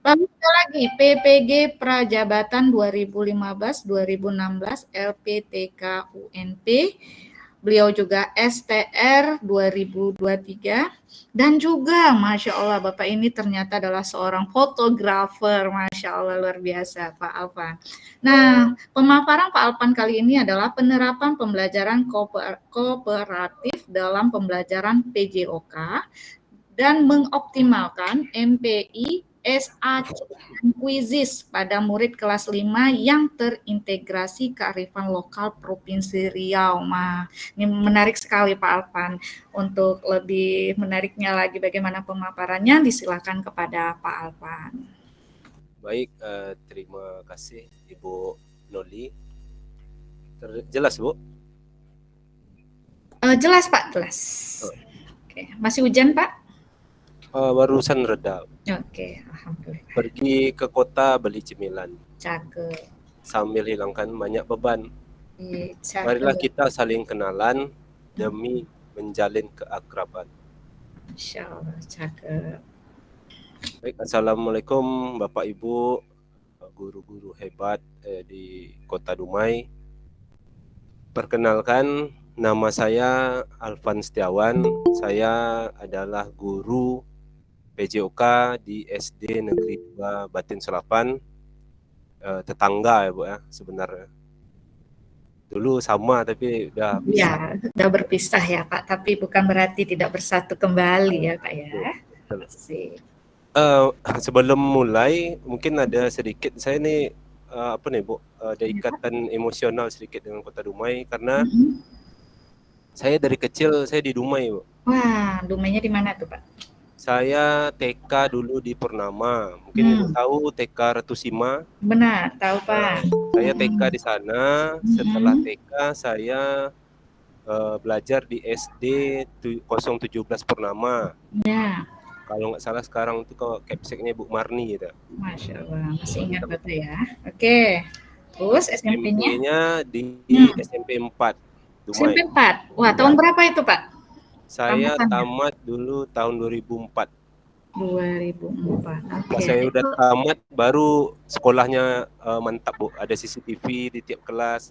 Lalu ada lagi PPG Prajabatan 2015-2016 LPTK UNP. Beliau juga STR 2023 dan juga Masya Allah Bapak ini ternyata adalah seorang fotografer. Masya Allah, luar biasa Pak Alvan. Nah, pemaparan Pak Alvan kali ini adalah penerapan pembelajaran kooperatif dalam pembelajaran PJOK dan mengoptimalkan MPI, SAC, dan Quizis pada murid kelas 5 yang terintegrasi kearifan lokal Provinsi Riau. Ini menarik sekali Pak Alvan. Untuk lebih menariknya lagi bagaimana pemaparannya, disilakan kepada Pak Alvan. Baik, terima kasih Ibu Noli. Jelas Bu? Jelas Pak, jelas. Oke. Masih hujan Pak? Barusan reda. Oke, alhamdulillah. Pergi ke kota beli cemilan. Cakep. Sambil hilangkan banyak beban. Cakep. Marilah kita saling kenalan demi menjalin keakraban. Masya Allah, cakep. Baik, Assalamualaikum Bapak Ibu, guru-guru hebat di Kota Dumai. Perkenalkan, nama saya Alvan Setiawan. Saya adalah guru PJOK di SD Negeri 2 Batin Selapan, tetangga ya Bu ya sebenarnya. Dulu sama tapi udah Ya, udah berpisah ya Pak, tapi bukan berarti tidak bersatu kembali ya Pak ya. Sip. Sebelum mulai mungkin ada sedikit saya nih apa nih Bu, ada ikatan emosional sedikit dengan Kota Dumai karena saya dari kecil saya di Dumai Bu. Wah, Dumainya di mana tuh Pak? Saya TK dulu di Purnama, mungkin Ibu tahu TK Retusima. Benar, tahu Pak. Saya TK di sana. Setelah TK saya belajar di SD 017 Purnama. Ya. Kalau nggak salah sekarang itu kok Capseknya Bu Marni gitu. Masya Allah, masih ingat Bapak ya. Oke. Terus SMP-nya? SMP-nya di SMP 4 Dumai. SMP 4. Wah, tahun berapa itu Pak? Saya tamat dulu tahun 2004. 2004. Pas saya udah tamat baru sekolahnya mantap Bu, ada CCTV di tiap kelas.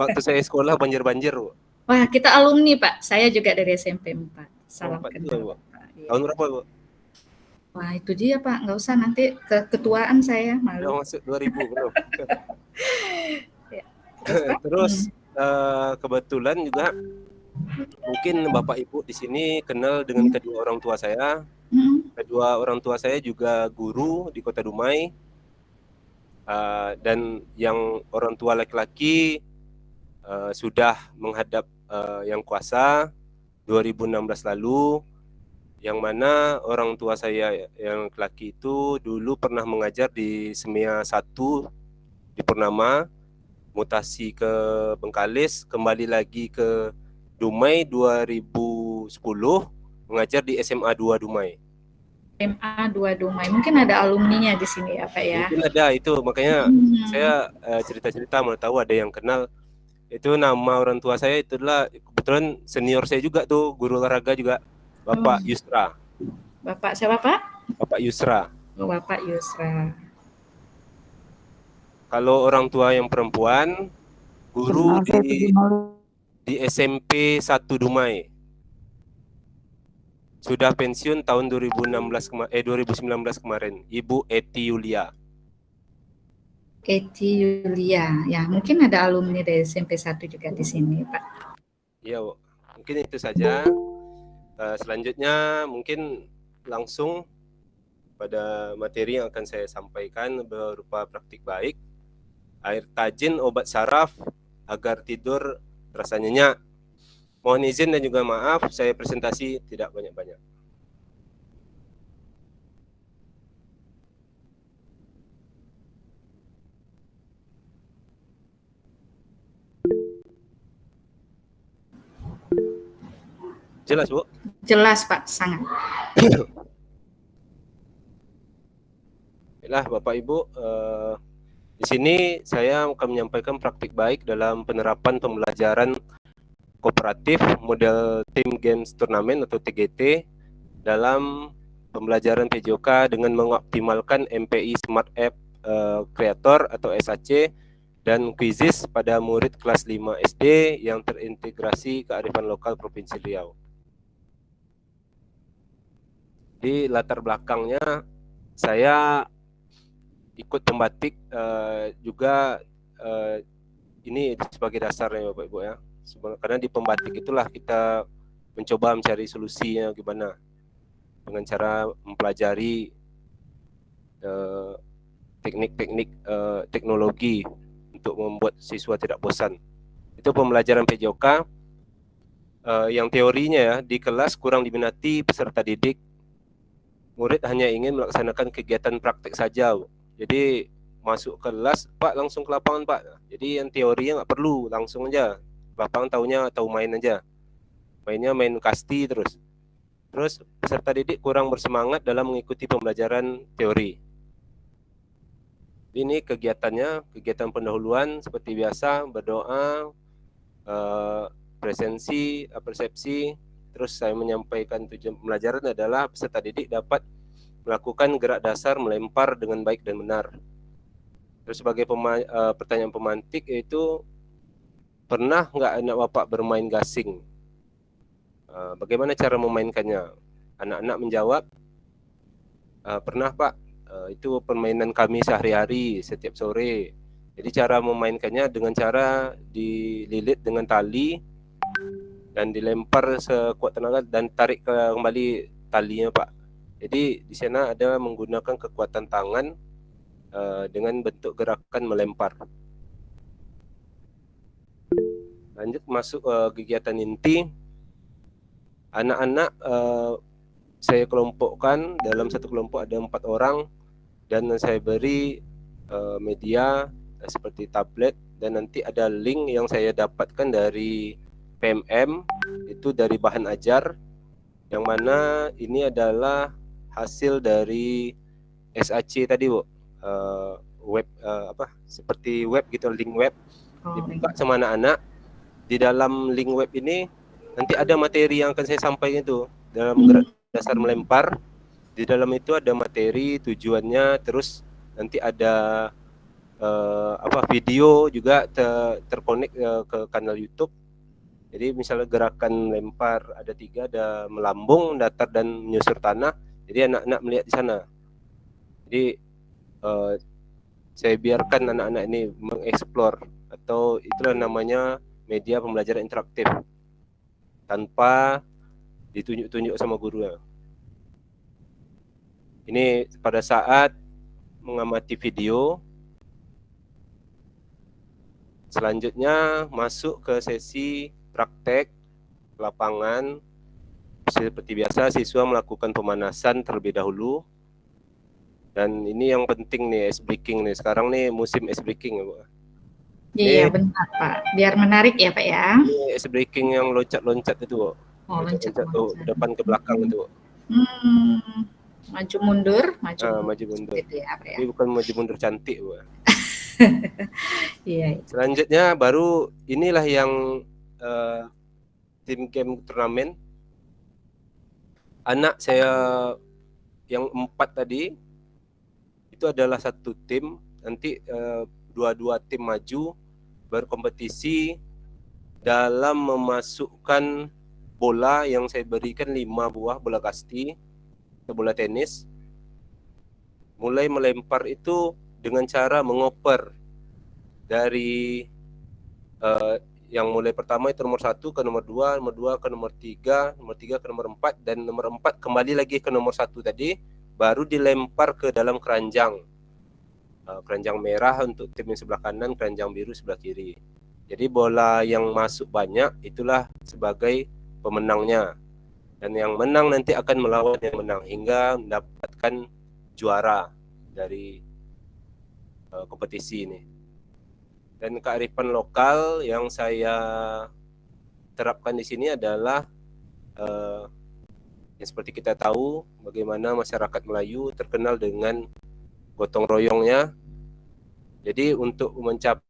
Waktu saya sekolah banjir-banjir Bu. Wah, kita alumni Pak. Saya juga dari SMP 4. Salam kenal. Tahun berapa Bu? Wah, itu dia Pak, nggak usah nanti keketuaan saya malu. Udah masuk 2000 belum. Ya. Terus kebetulan juga mungkin Bapak Ibu di sini kenal dengan kedua orang tua saya. Kedua orang tua saya juga guru di Kota Dumai. Dan yang orang tua laki-laki sudah menghadap Yang Kuasa 2016 lalu, yang mana orang tua saya yang laki-laki itu dulu pernah mengajar di Semia 1 di Purnama, mutasi ke Bengkalis, kembali lagi ke Dumai 2010, mengajar di SMA 2 Dumai. SMA 2 Dumai, mungkin ada alumninya di sini ya Pak ya? Mungkin ada itu, makanya saya cerita-cerita mau tahu ada yang kenal. Itu nama orang tua saya itulah kebetulan senior saya juga tuh, guru olahraga juga, Bapak Yusra. Bapak siapa Pak? Bapak Yusra. Oh, Bapak Yusra. Kalau orang tua yang perempuan, guru di SMP 1 Dumai. Sudah pensiun tahun 2019 kemarin, Ibu Eti Yulia. Eti Yulia, ya mungkin ada alumni dari SMP 1 juga di sini Pak. Iya, mungkin itu saja. Selanjutnya mungkin langsung pada materi yang akan saya sampaikan berupa praktik baik. Air tajin obat saraf agar tidur terasa nyenyak. Mohon izin dan juga maaf saya presentasi tidak banyak-banyak. Jelas Bu? Jelas Pak, sangat. Baiklah Bapak Ibu, Di sini saya akan menyampaikan praktik baik dalam penerapan pembelajaran kooperatif model Team Games Turnamen atau TGT dalam pembelajaran PJOK dengan mengoptimalkan MPI Smart App Creator atau SAC dan Quizzes pada murid kelas 5 SD yang terintegrasi kearifan lokal Provinsi Riau. Di latar belakangnya saya ikut pembatik juga ini sebagai dasarnya Bapak Ibu ya. Karena di pembatik itulah kita mencoba mencari solusinya gimana dengan cara mempelajari teknik-teknik teknologi untuk membuat siswa tidak bosan. Itu pembelajaran PJOK yang teorinya ya di kelas kurang diminati peserta didik. Murid hanya ingin melaksanakan kegiatan praktek saja. Jadi masuk kelas, Pak langsung ke lapangan Pak. Jadi yang teorinya nggak perlu, langsung aja. Lapangan tahu main aja. Mainnya main kasti terus. Terus peserta didik kurang bersemangat dalam mengikuti pembelajaran teori. Ini kegiatannya, kegiatan pendahuluan seperti biasa, berdoa, presensi, persepsi. Terus saya menyampaikan tujuan pembelajaran adalah peserta didik dapat melakukan gerak dasar melempar dengan baik dan benar. Terus sebagai pertanyaan pemantik yaitu, pernah nggak anak Bapak bermain gasing? Bagaimana cara memainkannya? Anak-anak menjawab, pernah Pak, itu permainan kami sehari-hari setiap sore. Jadi cara memainkannya dengan cara dililit dengan tali dan dilempar sekuat tenaga dan tarik kembali talinya Pak. Jadi di sana ada menggunakan kekuatan tangan dengan bentuk gerakan melempar. Lanjut masuk kegiatan inti. Anak-anak saya kelompokkan dalam satu kelompok ada 4 orang dan saya beri media seperti tablet dan nanti ada link yang saya dapatkan dari PMM itu dari bahan ajar yang mana ini adalah hasil dari SAC tadi Bu, web seperti web gitu, link web dibuka sama anak-anak. Di dalam link web ini nanti ada materi yang akan saya sampaikan itu dalam gerak dasar melempar. Di dalam itu ada materi, tujuannya, terus nanti ada video juga terkonek ke kanal YouTube. Jadi misalnya gerakan lempar ada 3, ada melambung, datar dan menyusur tanah. Jadi anak-anak melihat di sana. Jadi saya biarkan anak-anak ini mengeksplor atau itulah namanya media pembelajaran interaktif tanpa ditunjuk-tunjuk sama gurunya. Ini pada saat mengamati video. Selanjutnya masuk ke sesi praktek lapangan. Seperti biasa siswa melakukan pemanasan terlebih dahulu. Dan ini yang penting nih, ice breaking nih. Sekarang nih musim ice breaking ya, Bu. Iya benar Pak, biar menarik ya Pak ya. Ini ice breaking yang loncat-loncat itu, Bu. Loncat-loncat tuh depan ke belakang itu, Bu. Maju mundur, maju mundur. Gitu ya, Pak ya. Ini bukan maju mundur cantik, Bu. Iya. Selanjutnya baru inilah yang tim game turnamen. Anak saya yang 4 tadi itu adalah satu tim. Nanti dua-dua tim maju berkompetisi dalam memasukkan bola yang saya berikan 5 buah bola kasti atau bola tenis. Mulai melempar itu dengan cara mengoper dari yang mulai pertama itu nomor 1 ke nomor 2, nomor 2 ke nomor 3, nomor 3 ke nomor 4, dan nomor 4 kembali lagi ke nomor 1 tadi, baru dilempar ke dalam keranjang. Keranjang merah untuk tim yang sebelah kanan, keranjang biru sebelah kiri. Jadi bola yang masuk banyak itulah sebagai pemenangnya. Dan yang menang nanti akan melawan yang menang hingga mendapatkan juara dari kompetisi ini. Dan kearifan lokal yang saya terapkan di sini adalah yang seperti kita tahu bagaimana masyarakat Melayu terkenal dengan gotong royongnya. Jadi untuk mencapai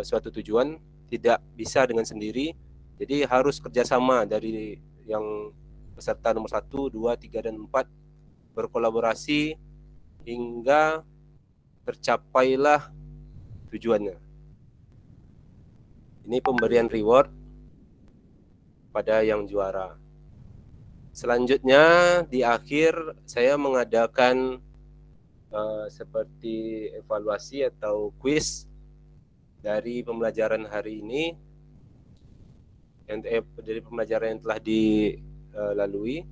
suatu tujuan tidak bisa dengan sendiri. Jadi harus kerjasama dari yang peserta nomor 1, 2, 3, dan 4 berkolaborasi hingga tercapailah tujuannya. Ini pemberian reward pada yang juara. Selanjutnya di akhir saya mengadakan seperti evaluasi atau quiz dari pembelajaran hari ini, dari pembelajaran yang telah dilalui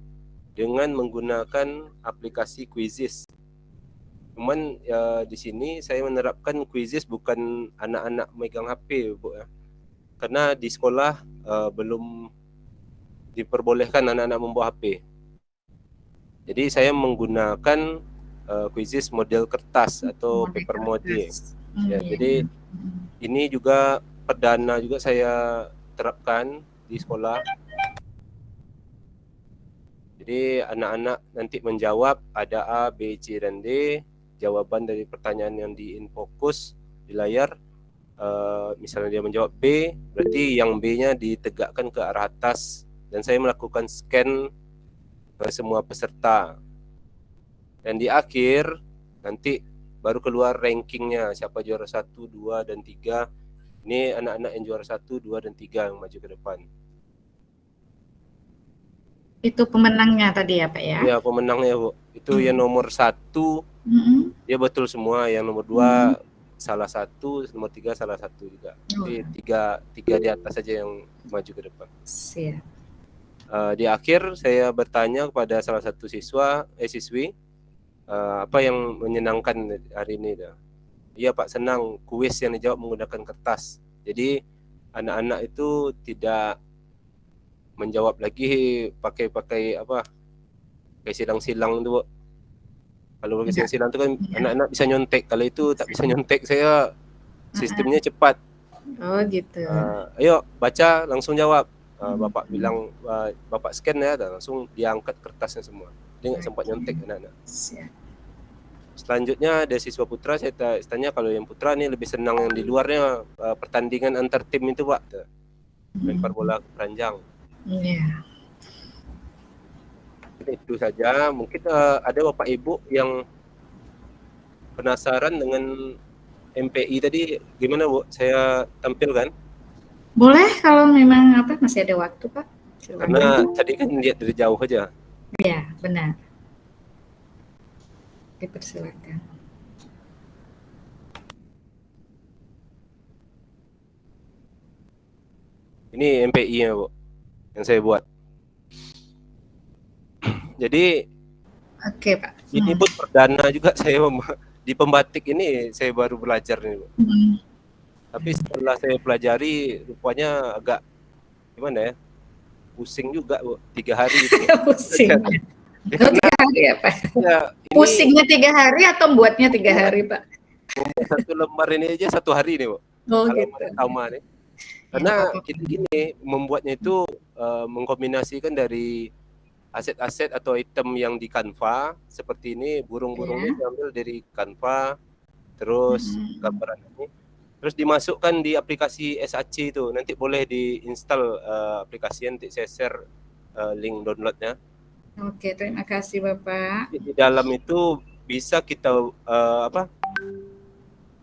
dengan menggunakan aplikasi Quizizz. Cuman di sini saya menerapkan Quizizz bukan anak-anak megang HP, Bu, ya. Karena di sekolah belum diperbolehkan anak-anak membawa HP. Jadi saya menggunakan Quizizz model kertas atau paper mode. Ya, jadi ini juga perdana juga saya terapkan di sekolah. Jadi anak-anak nanti menjawab ada A, B, C, dan D. Jawaban dari pertanyaan yang di-infokus di layar. Misalnya dia menjawab B, berarti yang B-nya ditegakkan ke arah atas. Dan saya melakukan scan ke semua peserta. Dan di akhir nanti baru keluar rankingnya, siapa juara 1, 2, dan 3. Ini anak-anak yang juara 1, 2, dan 3 yang maju ke depan. Itu pemenangnya tadi ya Pak ya? Iya, pemenangnya, Bu. Itu yang nomor 1 dia betul semua, yang nomor 2 salah satu, nomor 3 salah satu juga. Jadi tiga di atas saja yang maju ke depan. Siap. Di akhir saya bertanya kepada salah satu siswi, apa yang menyenangkan hari ini? Iya Pak, senang kuis yang dijawab menggunakan kertas. Jadi anak-anak itu tidak menjawab lagi pakai apa? Pakai silang-silang itu, Bu. Kalau pakai silang-silang itu kan anak-anak bisa nyontek. Kalau itu tak bisa nyontek, saya sistemnya cepat. Oh gitu. Ayo baca, langsung jawab. Bapak bilang Bapak scan ya, dan langsung diangkat kertasnya semua. Dia nggak sempat nyontek anak-anak. Selanjutnya ada siswa putra, saya tanya kalau yang putra nih lebih senang yang di luarnya, pertandingan antar tim itu Pak, lempar bola keranjang. Iya. Itu saja. Mungkin ada Bapak Ibu yang penasaran dengan MPI tadi, gimana Bu? Saya tampilkan? Boleh kalau memang masih ada waktu Pak. Silakan. Karena tadi kan lihat dari jauh aja. Iya, benar. Dipersilakan. Ini MPI-nya, Bu, yang saya buat. Jadi Oke, Pak. Ini pun perdana juga saya di pembatik ini, saya baru belajar nih, Bu. Tapi setelah saya pelajari, rupanya agak gimana ya? Pusing juga, Bu. 3 hari itu. Pusing. Karena, 3 hari ya, Pak? Ya, pusingnya 3 hari atau buatnya 3 hari, Pak? Membuat 1 lembar ini aja 1 hari nih, Bu. Oh, kalau gitu. pertama nih. Karena gini, membuatnya itu mengkombinasikan dari aset-aset atau item yang di Canva seperti ini, burung-burungnya diambil dari Canva, terus gambaran ini, terus dimasukkan di aplikasi SAC itu. Nanti boleh diinstal aplikasinya, nanti saya share link downloadnya. Oke, terima kasih Bapak. Di dalam itu bisa kita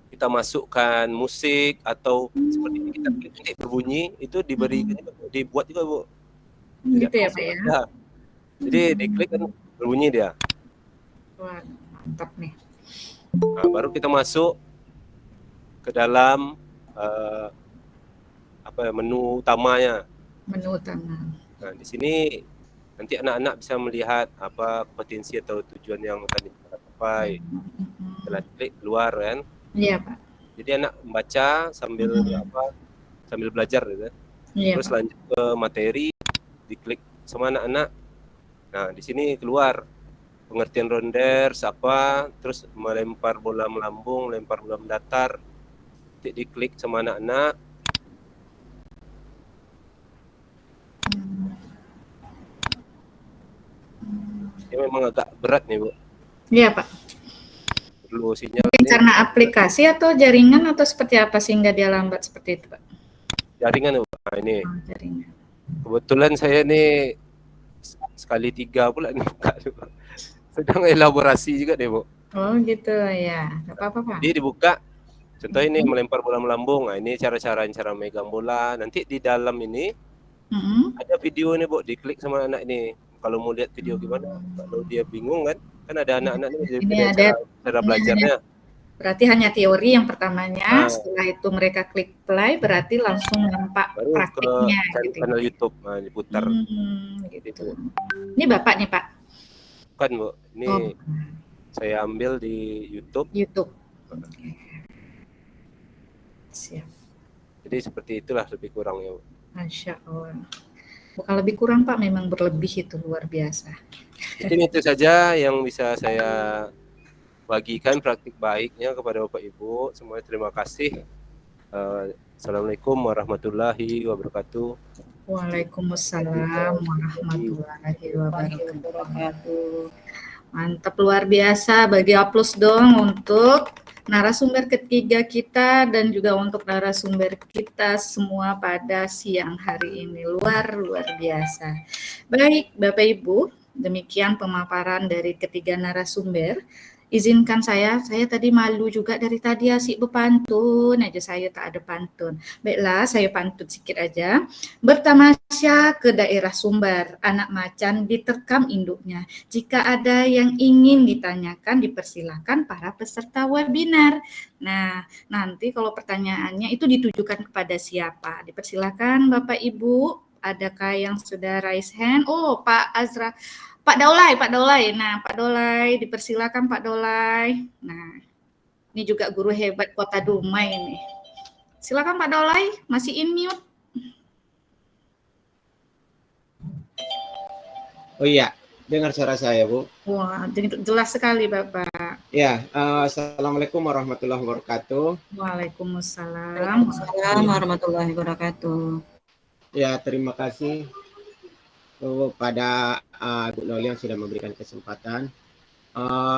kita masukkan musik atau seperti ini, kita klik berbunyi itu diberi dibuat juga, Bu. Gitu ya, Pak ya. Jadi diklik kan berbunyi dia. Wah, mantap nih. Nah, baru kita masuk ke dalam menu utamanya. Menu utama. Nah, di sini nanti anak-anak bisa melihat apa kompetensi atau tujuan yang akan dicapai. Setelah diklik keluar kan. Iya, Pak. Jadi anak membaca sambil sambil belajar gitu. Iya, terus Pak. lanjut ke materi, diklik sama anak-anak. Nah, di sini keluar pengertian rounders apa, terus melempar bola melambung, lempar bola mendatar. Diklik sama anak-anak. Ini memang agak berat nih, Bu. Iya, Pak. Perlu sinyal. karena aplikasi atau jaringan atau seperti apa sehingga dia lambat seperti itu, Pak? Jaringan, Bu. Nah, ini Oh, jaringan. kebetulan saya nih sekali 3 pula nih buka. Sedang elaborasi juga deh, Bu. Oh gitu ya, nggak apa-apa Pak. Jadi dibuka, contoh ini melempar bola melambung. Nah, ini cara megang bola. Nanti di dalam ini ada video nih, Bu. Diklik sama anak ini. Kalau mau lihat video gimana, kalau dia bingung kan ada anak-anak ini Ini ada cara belajarnya. Berarti hanya teori yang pertamanya, setelah itu mereka klik play, berarti langsung nampak Baru praktiknya. ke Gitu. channel YouTube, nah, diputar. Gitu. Ini Bapak nih Pak? Bukan, Bu. Ini Oh. saya ambil di YouTube. YouTube. Siap. Jadi seperti itulah lebih kurangnya, Bu. Masya Allah. Bukan lebih kurang Pak, memang berlebih itu luar biasa. Mungkin itu saja yang bisa saya bagikan praktik baiknya kepada Bapak Ibu. Semuanya terima kasih. Assalamualaikum warahmatullahi wabarakatuh. Waalaikumsalam warahmatullahi wabarakatuh. Mantap, luar biasa. Bagi aplaus dong untuk narasumber ketiga kita dan juga untuk narasumber kita semua pada siang hari ini. Luar biasa. Baik, Bapak Ibu, demikian pemaparan dari ketiga narasumber. Izinkan saya tadi malu juga dari tadi asik berpantun aja, saya tak ada pantun. Baiklah, saya pantun sedikit aja. Bertamasya ke daerah Sumber, anak macan diterkam induknya. Jika ada yang ingin ditanyakan, dipersilakan para peserta webinar. Nah, nanti kalau pertanyaannya itu ditujukan kepada siapa? Dipersilakan Bapak Ibu, adakah yang sudah raise hand? Oh, Pak Azra. Pak Daulay. Nah, Pak Daulay, dipersilakan Pak Daulay. Nah, ini juga guru hebat Kota Dumai ini. Silakan Pak Daulay, masih in mute. Oh iya, dengar suara saya, Bu. Wah, jelas sekali Bapak. Ya, Assalamualaikum warahmatullahi wabarakatuh. Waalaikumsalam. Waalaikumsalam warahmatullahi wabarakatuh. Ya, terima kasih kepada Ibu Noli yang sudah memberikan kesempatan.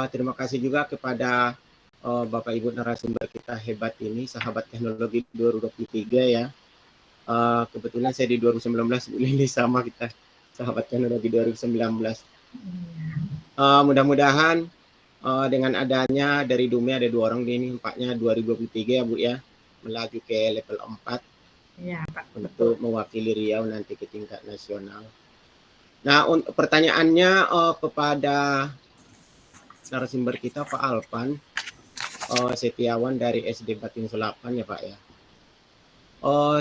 Terima kasih juga kepada Bapak Ibu narasumber kita hebat ini, sahabat teknologi 2023 ya. Kebetulan saya di 2019, ini sama kita, sahabat teknologi 2019. Mudah-mudahan dengan adanya dari Dumai ada 2 orang ini, nampaknya 2023 ya Bu ya, melaju ke level 4 ya, Pak, untuk mewakili Riau nanti ke tingkat nasional. Nah, untuk pertanyaannya kepada narasumber kita Pak Alpan Setiawan dari SD Batin Selapan ya Pak ya.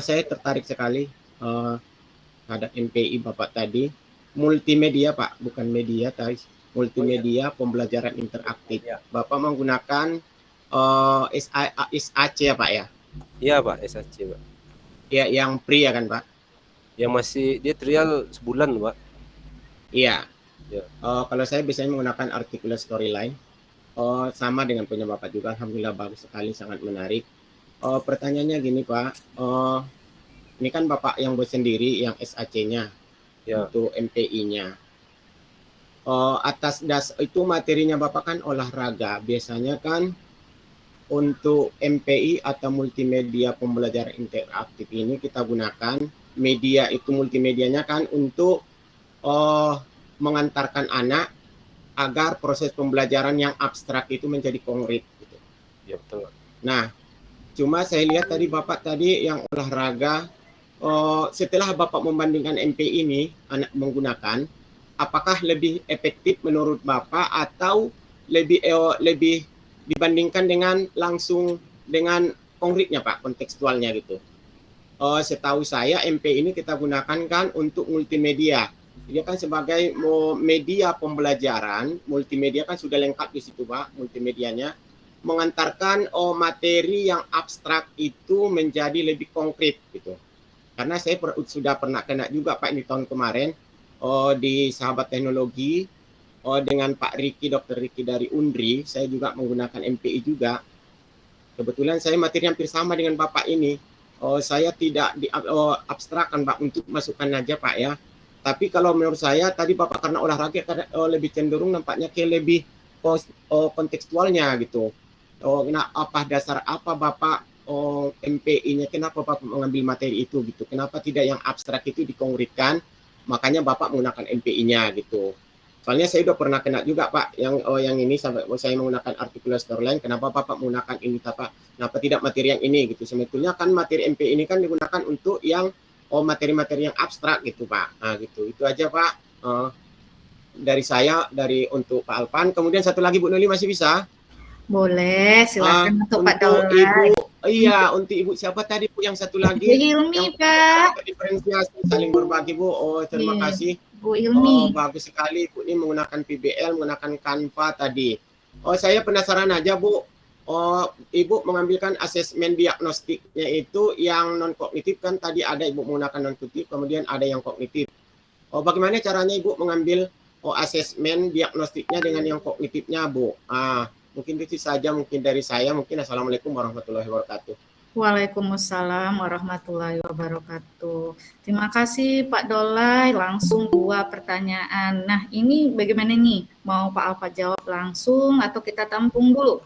Saya tertarik sekali terhadap MPI Bapak tadi. Multimedia Pak, bukan media tadi. Multimedia pembelajaran interaktif. Bapak menggunakan SAC ya Pak ya? Iya Pak, SAC Pak. Ya, yang free ya kan Pak? Yang masih dia trial sebulan Pak. Iya. Ya. Kalau saya biasanya menggunakan Articulate Storyline. Sama dengan punya Bapak juga. Alhamdulillah bagus sekali, sangat menarik. Pertanyaannya gini Pak. Ini kan Bapak yang buat sendiri yang SAC-nya. Ya. Untuk MPI-nya. Atas itu materinya Bapak kan olahraga. Biasanya kan untuk MPI atau multimedia pembelajaran interaktif ini kita gunakan media itu multimedianya kan untuk mengantarkan anak agar proses pembelajaran yang abstrak itu menjadi konkret gitu. Ya betul. Nah, cuma saya lihat tadi Bapak tadi yang olahraga setelah Bapak membandingkan MPI ini anak menggunakan, apakah lebih efektif menurut Bapak atau lebih dibandingkan dengan langsung dengan konkretnya Pak, kontekstualnya gitu. Setahu saya MPI ini kita gunakan kan untuk multimedia. Dia kan sebagai media pembelajaran, multimedia kan sudah lengkap di situ Pak, multimedianya. Mengantarkan materi yang abstrak itu menjadi lebih konkret gitu. Karena saya sudah pernah kena juga Pak di tahun kemarin di Sahabat Teknologi dengan Pak Riki, Dr. Riki dari Undri, saya juga menggunakan MPI juga. Kebetulan saya materi hampir sama dengan Bapak ini. Saya tidak abstrakkan Pak untuk masukkan aja Pak ya. Tapi kalau menurut saya tadi Bapak karena olahraga lebih cenderung nampaknya ke lebih kontekstualnya gitu. apa dasar apa Bapak MPI-nya, kenapa Bapak mengambil materi itu gitu? Kenapa tidak yang abstrak itu dikonkretkan? Makanya Bapak menggunakan MPI-nya gitu. Soalnya saya udah pernah kena juga Pak, yang ini sampai saya menggunakan articulate storyline. Kenapa Bapak menggunakan ini, kenapa tidak materi yang ini gitu? Sebetulnya kan materi MPI ini kan digunakan untuk yang materi-materi yang abstrak gitu Pak. Nah gitu, itu aja Pak. Dari saya, untuk Pak Alpan. Kemudian satu lagi Bu Noli masih bisa? Boleh, silakan untuk Pak Untuk Daulay. Ibu, iya, untuk Ibu siapa tadi Bu yang satu lagi? Bu Hilmi, Pak. Diferensiasi saling berbagi Bu. Terima Iya, kasih. Bu Hilmi. Bagus sekali Bu ini menggunakan PBL, menggunakan Canva tadi. Saya penasaran aja Bu. Ibu mengambilkan asesmen diagnostiknya itu yang non kognitif, kan tadi ada Ibu menggunakan non kognitif, kemudian ada yang kognitif. Bagaimana caranya Ibu mengambil asesmen diagnostiknya dengan yang kognitifnya Bu? Mungkin itu saja mungkin dari saya. Mungkin Assalamualaikum warahmatullahi wabarakatuh. Waalaikumsalam warahmatullahi wabarakatuh. Terima kasih Pak Daulay, langsung 2 pertanyaan. Nah ini bagaimana nih? Mau Pak Alfa jawab langsung atau kita tampung dulu?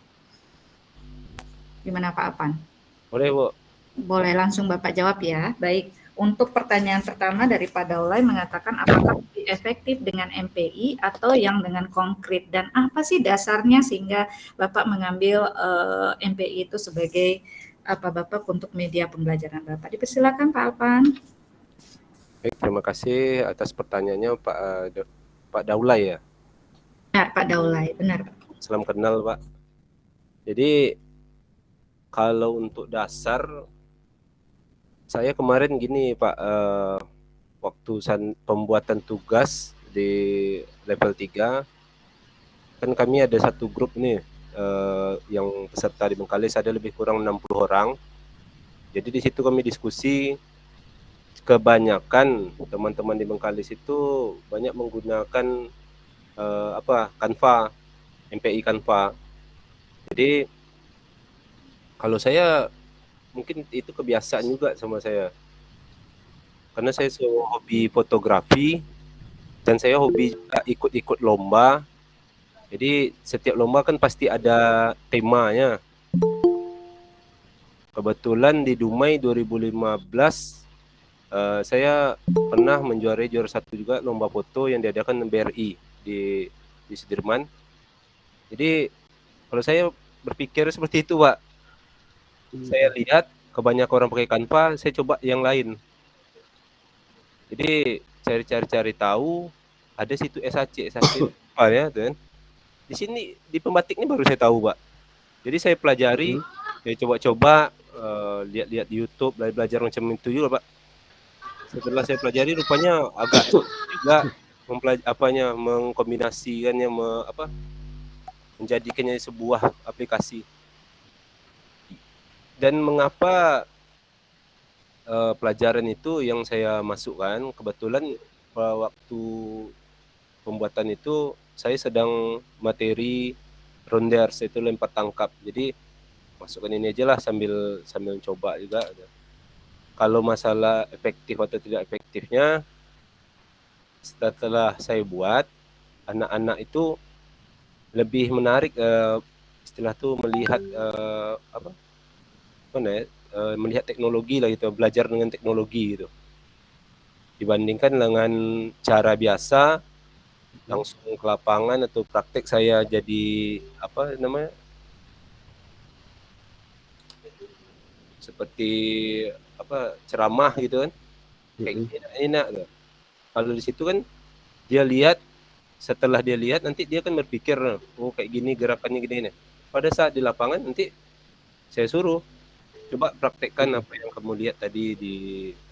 Gimana Pak Alpan? Boleh Bu. Boleh langsung Bapak jawab ya. Baik. Untuk pertanyaan pertama dari Pak Daulay mengatakan apakah lebih efektif dengan MPI atau yang dengan konkret, dan apa sih dasarnya sehingga Bapak mengambil MPI itu sebagai Bapak untuk media pembelajaran Bapak. Dipersilakan Pak Alpan. Baik, terima kasih atas pertanyaannya Pak Daulay ya. Benar Pak Daulay, benar Pak. Salam kenal Pak. Jadi kalau untuk dasar, saya kemarin gini Pak, waktu pembuatan tugas di level 3, kan kami ada satu grup nih, yang peserta di Bengkalis ada lebih kurang 60 orang. Jadi di situ kami diskusi, kebanyakan teman-teman di Bengkalis itu banyak menggunakan Canva, MPI Canva. Jadi kalau saya mungkin itu kebiasaan juga sama saya, karena saya hobi fotografi dan saya hobi juga ikut-ikut lomba. Jadi setiap lomba kan pasti ada temanya. Kebetulan di Dumai 2015 saya pernah juara 1 juga lomba foto yang diadakan BRI di Sudirman. Jadi kalau saya berpikir seperti itu Pak. Saya lihat kebanyakan orang pakai Canva, saya coba yang lain. Jadi cari tahu, ada situ SAC ya, kan? Di sini di pembatik ini baru saya tahu Pak. Jadi saya pelajari, saya coba-coba, lihat-lihat di YouTube, belajar macam itu juga Pak. Setelah saya pelajari, rupanya agak juga mengkombinasikannya, menjadikannya sebuah aplikasi. Dan mengapa pelajaran itu yang saya masukkan, kebetulan waktu pembuatan itu saya sedang materi rounders, itu lempar tangkap. Jadi masukkan ini aja lah sambil coba juga. Kalau masalah efektif atau tidak efektifnya, setelah saya buat, anak-anak itu lebih menarik, istilah tuh melihat melihat teknologi lah gitu, belajar dengan teknologi gitu, dibandingkan dengan cara biasa langsung ke lapangan atau praktek. Saya jadi seperti ceramah gitu kan, kayak enak gitu. Kalau di situ kan dia lihat, setelah dia lihat nanti dia kan berpikir, oh kayak gini gerakannya gini. Pada saat di lapangan nanti saya suruh coba praktekkan apa yang kamu lihat tadi di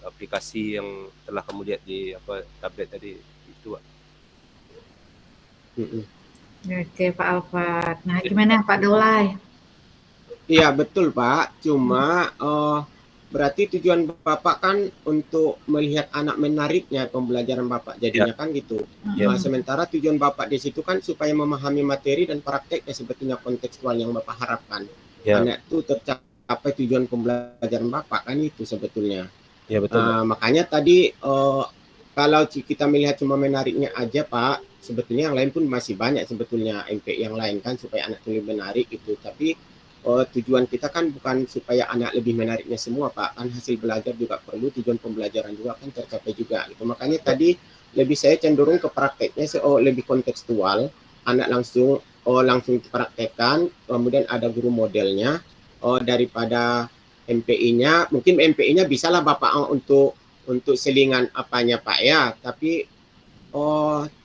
aplikasi yang telah kamu lihat di tablet tadi itu Pak. Oke Pak Alfat. Nah gimana Pak Daulay? Iya betul Pak, cuma berarti tujuan Bapak kan untuk melihat anak menariknya pembelajaran Bapak jadinya kan gitu. Nah, sementara tujuan Bapak di situ kan supaya memahami materi dan prakteknya sebetulnya kontekstual yang Bapak harapkan. Anak itu tercapai tujuan pembelajaran Bapak kan itu sebetulnya. Ya betul. Makanya tadi kalau kita melihat cuma menariknya aja Pak, sebetulnya yang lain pun masih banyak sebetulnya MP yang lain kan supaya anak itu lebih menarik gitu. Tapi tujuan kita kan bukan supaya anak lebih menariknya semua Pak, kan hasil belajar juga perlu, tujuan pembelajaran juga kan tercapai juga gitu. Makanya tadi lebih saya cenderung ke prakteknya, lebih kontekstual, anak langsung dipraktekkan, kemudian ada guru modelnya, daripada MPI-nya. Mungkin MPI-nya bisalah Bapak untuk selingan apanya Pak ya, tapi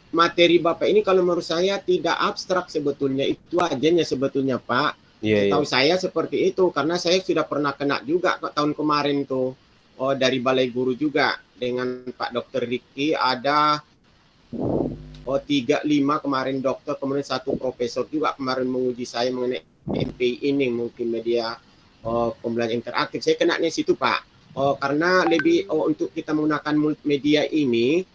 materi Bapak ini kalau menurut saya tidak abstrak sebetulnya, itu ajanya sebetulnya Pak. Setahu saya seperti itu, karena saya sudah pernah kena juga tahun kemarin tuh, dari Balai Guru juga dengan Pak Dr. Riki, ada 3-5 kemarin dokter, kemudian 1 profesor juga kemarin menguji saya mengenai MPI ini, mungkin media pembelajaran interaktif. Saya kena di situ Pak, karena lebih untuk kita menggunakan multimedia ini,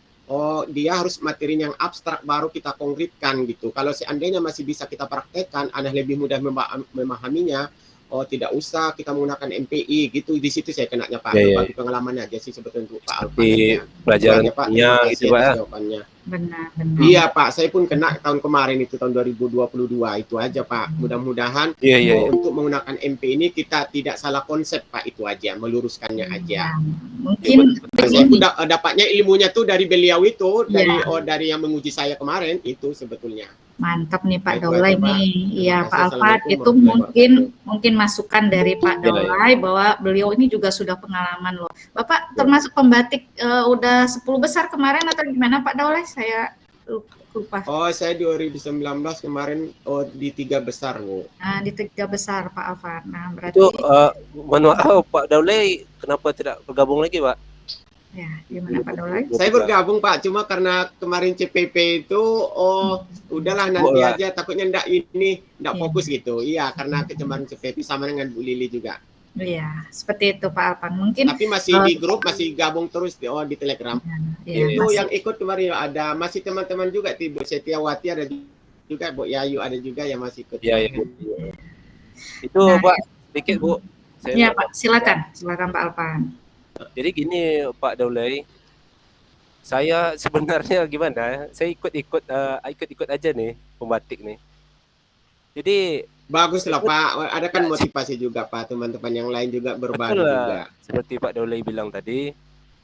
dia harus materi yang abstrak baru kita konkretkan gitu. Kalau seandainya masih bisa kita praktekkan, anak lebih mudah memahaminya. Tidak usah kita menggunakan MPI gitu. Di situ saya kenanya Pak, berbagi pengalamannya aja sih sebetulnya untuk Pak Alpan. Pelajaran Pak, itu Pak. Jawabannya. Benar. Iya Pak, saya pun kena tahun kemarin itu, tahun 2022 itu aja Pak. Mudah-mudahan untuk menggunakan MP ini kita tidak salah konsep Pak, itu aja, meluruskannya aja. Mungkin saya udah dapatnya ilmunya tuh dari beliau itu, dari yang menguji saya kemarin itu sebetulnya. Mantap nih Pak Daulay nih. Iya Pak Alfat, itu mungkin masukan dari Pak Daulay bahwa beliau ini juga sudah pengalaman loh. Bapak termasuk pembatik udah 10 besar kemarin atau gimana Pak Daulay? Saya lupa. Saya 2019 kemarin di 3 besar Bu. Nah, di 3 besar Pak Alfat. Nah, berarti itu Pak Daulay kenapa tidak bergabung lagi Pak? Ya, gimana Pak Daulay? Saya bergabung Pak, cuma karena kemarin CPP itu udahlah nanti aja, takutnya ndak fokus gitu. Iya, karena kecemaran CPP sama dengan Bu Lili juga. Iya, seperti itu Pak Alpan. Mungkin tapi masih di grup, masih gabung terus di Telegram. Itu yang ikut kemarin ada masih teman-teman juga, Bu Setiawati ada juga, Bu Yayu ada juga yang masih ikut. Iya. Itu Pak, sedikit Bu. Iya Pak, silakan Pak Alpan. Jadi gini Pak Daulay, saya sebenarnya gimana? Saya ikut aja nih pembatik nih. Jadi bagus lah Pak, ada kan motivasi juga Pak, teman-teman yang lain juga berbagi juga. Seperti Pak Daulay bilang tadi,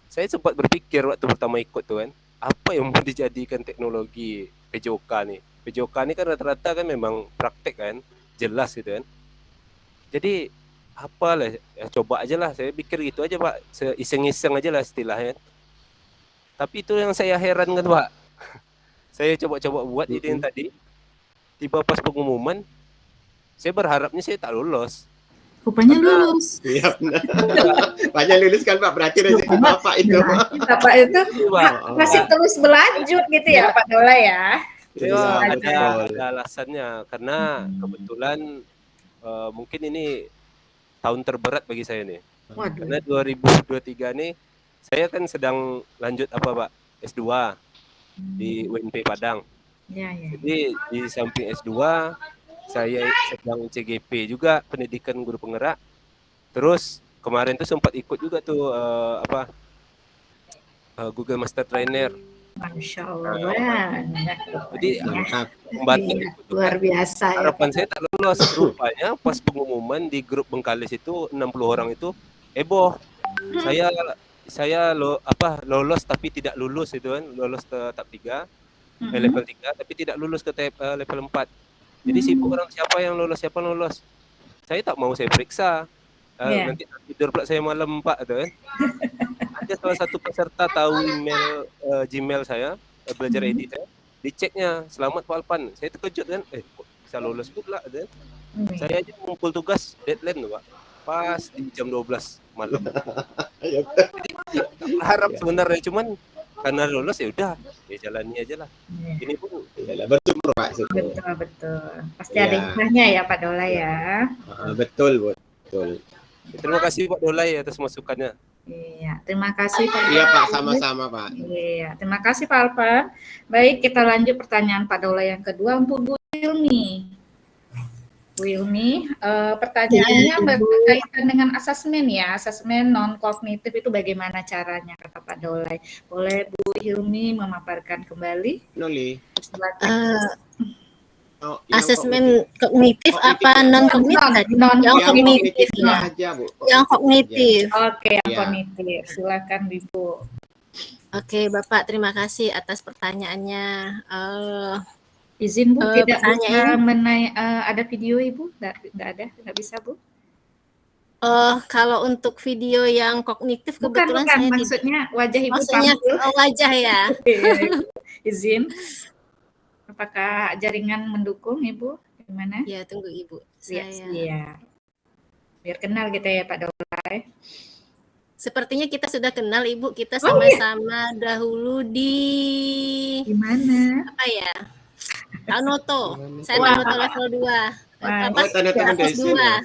saya sempat berpikir waktu pertama ikut tuh kan, apa yang mau dijadikan teknologi PJOK nih? PJOK ini kan rata-rata kan memang praktek kan, jelas gitu kan. Jadi apalah, coba aja lah, saya pikir gitu aja Pak, iseng-iseng aja lah istilahnya. Tapi itu yang saya heran kan Pak, saya coba-coba buat ide yang tadi, tiba pas pengumuman, saya berharapnya saya tak lulus. Rupanya lulus. Iya benar. Banyak lulus kan Pak, berarti rezeki Bapak itu. Bapak itu masih terus berlanjut gitu ya Pak Daulay ya. Ada alasannya, karena kebetulan mungkin ini tahun terberat bagi saya nih. Karena 2023 nih saya kan sedang lanjut Pak S2 di UNP Padang. Jadi di samping S2 saya sedang CGP juga, pendidikan guru penggerak. Terus kemarin tuh sempat ikut juga tuh Google Master Trainer. Masya Allah. Jadi luar biasa. Harapan saya tak lolos. Rupanya pas pengumuman di grup Bengkalis itu 60 orang itu heboh. Saya lolos tapi tidak lulus itu kan, lolos ke tahap 3, level 3 tapi tidak lulus ke level 4. Jadi sibuk orang siapa yang lolos. Saya tak mau saya periksa. Nanti tidur pula saya malam Pak itu kan. Ada salah satu peserta tahu email Gmail saya, belajar edit saya. Diceknya, selamat Pak Alpan. Saya terkejut kan, kok bisa lolos pula kan. Saya aja ngumpul tugas deadline tuh Pak, pas di jam 12 malam. Jadi harap sebenarnya, cuman karena lolos ya udah, ya jalani aja lah. Ini pun bersyukur Pak. Betul. Pasti ada hikmahnya ya Pak Daulay ya. Betul. Terima kasih Pak Daulay atas masukannya. Iya, terima kasih Pak. Iya Pak, sama-sama Pak. Iya, terima kasih Pak Alpan. Baik, kita lanjut pertanyaan Pak Daulay yang kedua untuk Bu Hilmi. Bu Hilmi, pertanyaannya berkaitan dengan asesmen ya, asesmen non-kognitif itu bagaimana caranya kata Pak Daulay. Boleh Bu Hilmi memaparkan kembali? Noli. Silakan. Oh, yang Asesmen kognitif apa Kognitif ya? non kognitif tadi? Non Yang Yang kognitif kognitif ya. aja, Bu. Yang kognitif. Oke, yang Ya. kognitif. Silakan Ibu. Oke, Bapak, terima kasih atas pertanyaannya. Izin Bu, tidak bisa Pertanyaan, ada video Ibu? Nggak ada, nggak bisa Bu? kalau untuk video yang kognitif kebetulan Bukan, saya tidak. maksudnya wajah Ibu Maksudnya tampil. wajah ya. Iya, Ibu. Izin. Apakah jaringan mendukung Ibu? Gimana? Ya, tunggu Ibu. Iya, Saya iya. Biar kenal kita ya Pak Daulay. sepertinya kita sudah kenal Ibu. Kita Oh, iya. sama-sama dahulu di Gimana? apa ya? Tanoto. Saya Wah. Tanoto level 2. Wah. Apa? Oh, tanda teman Fokus Desin 2. ya?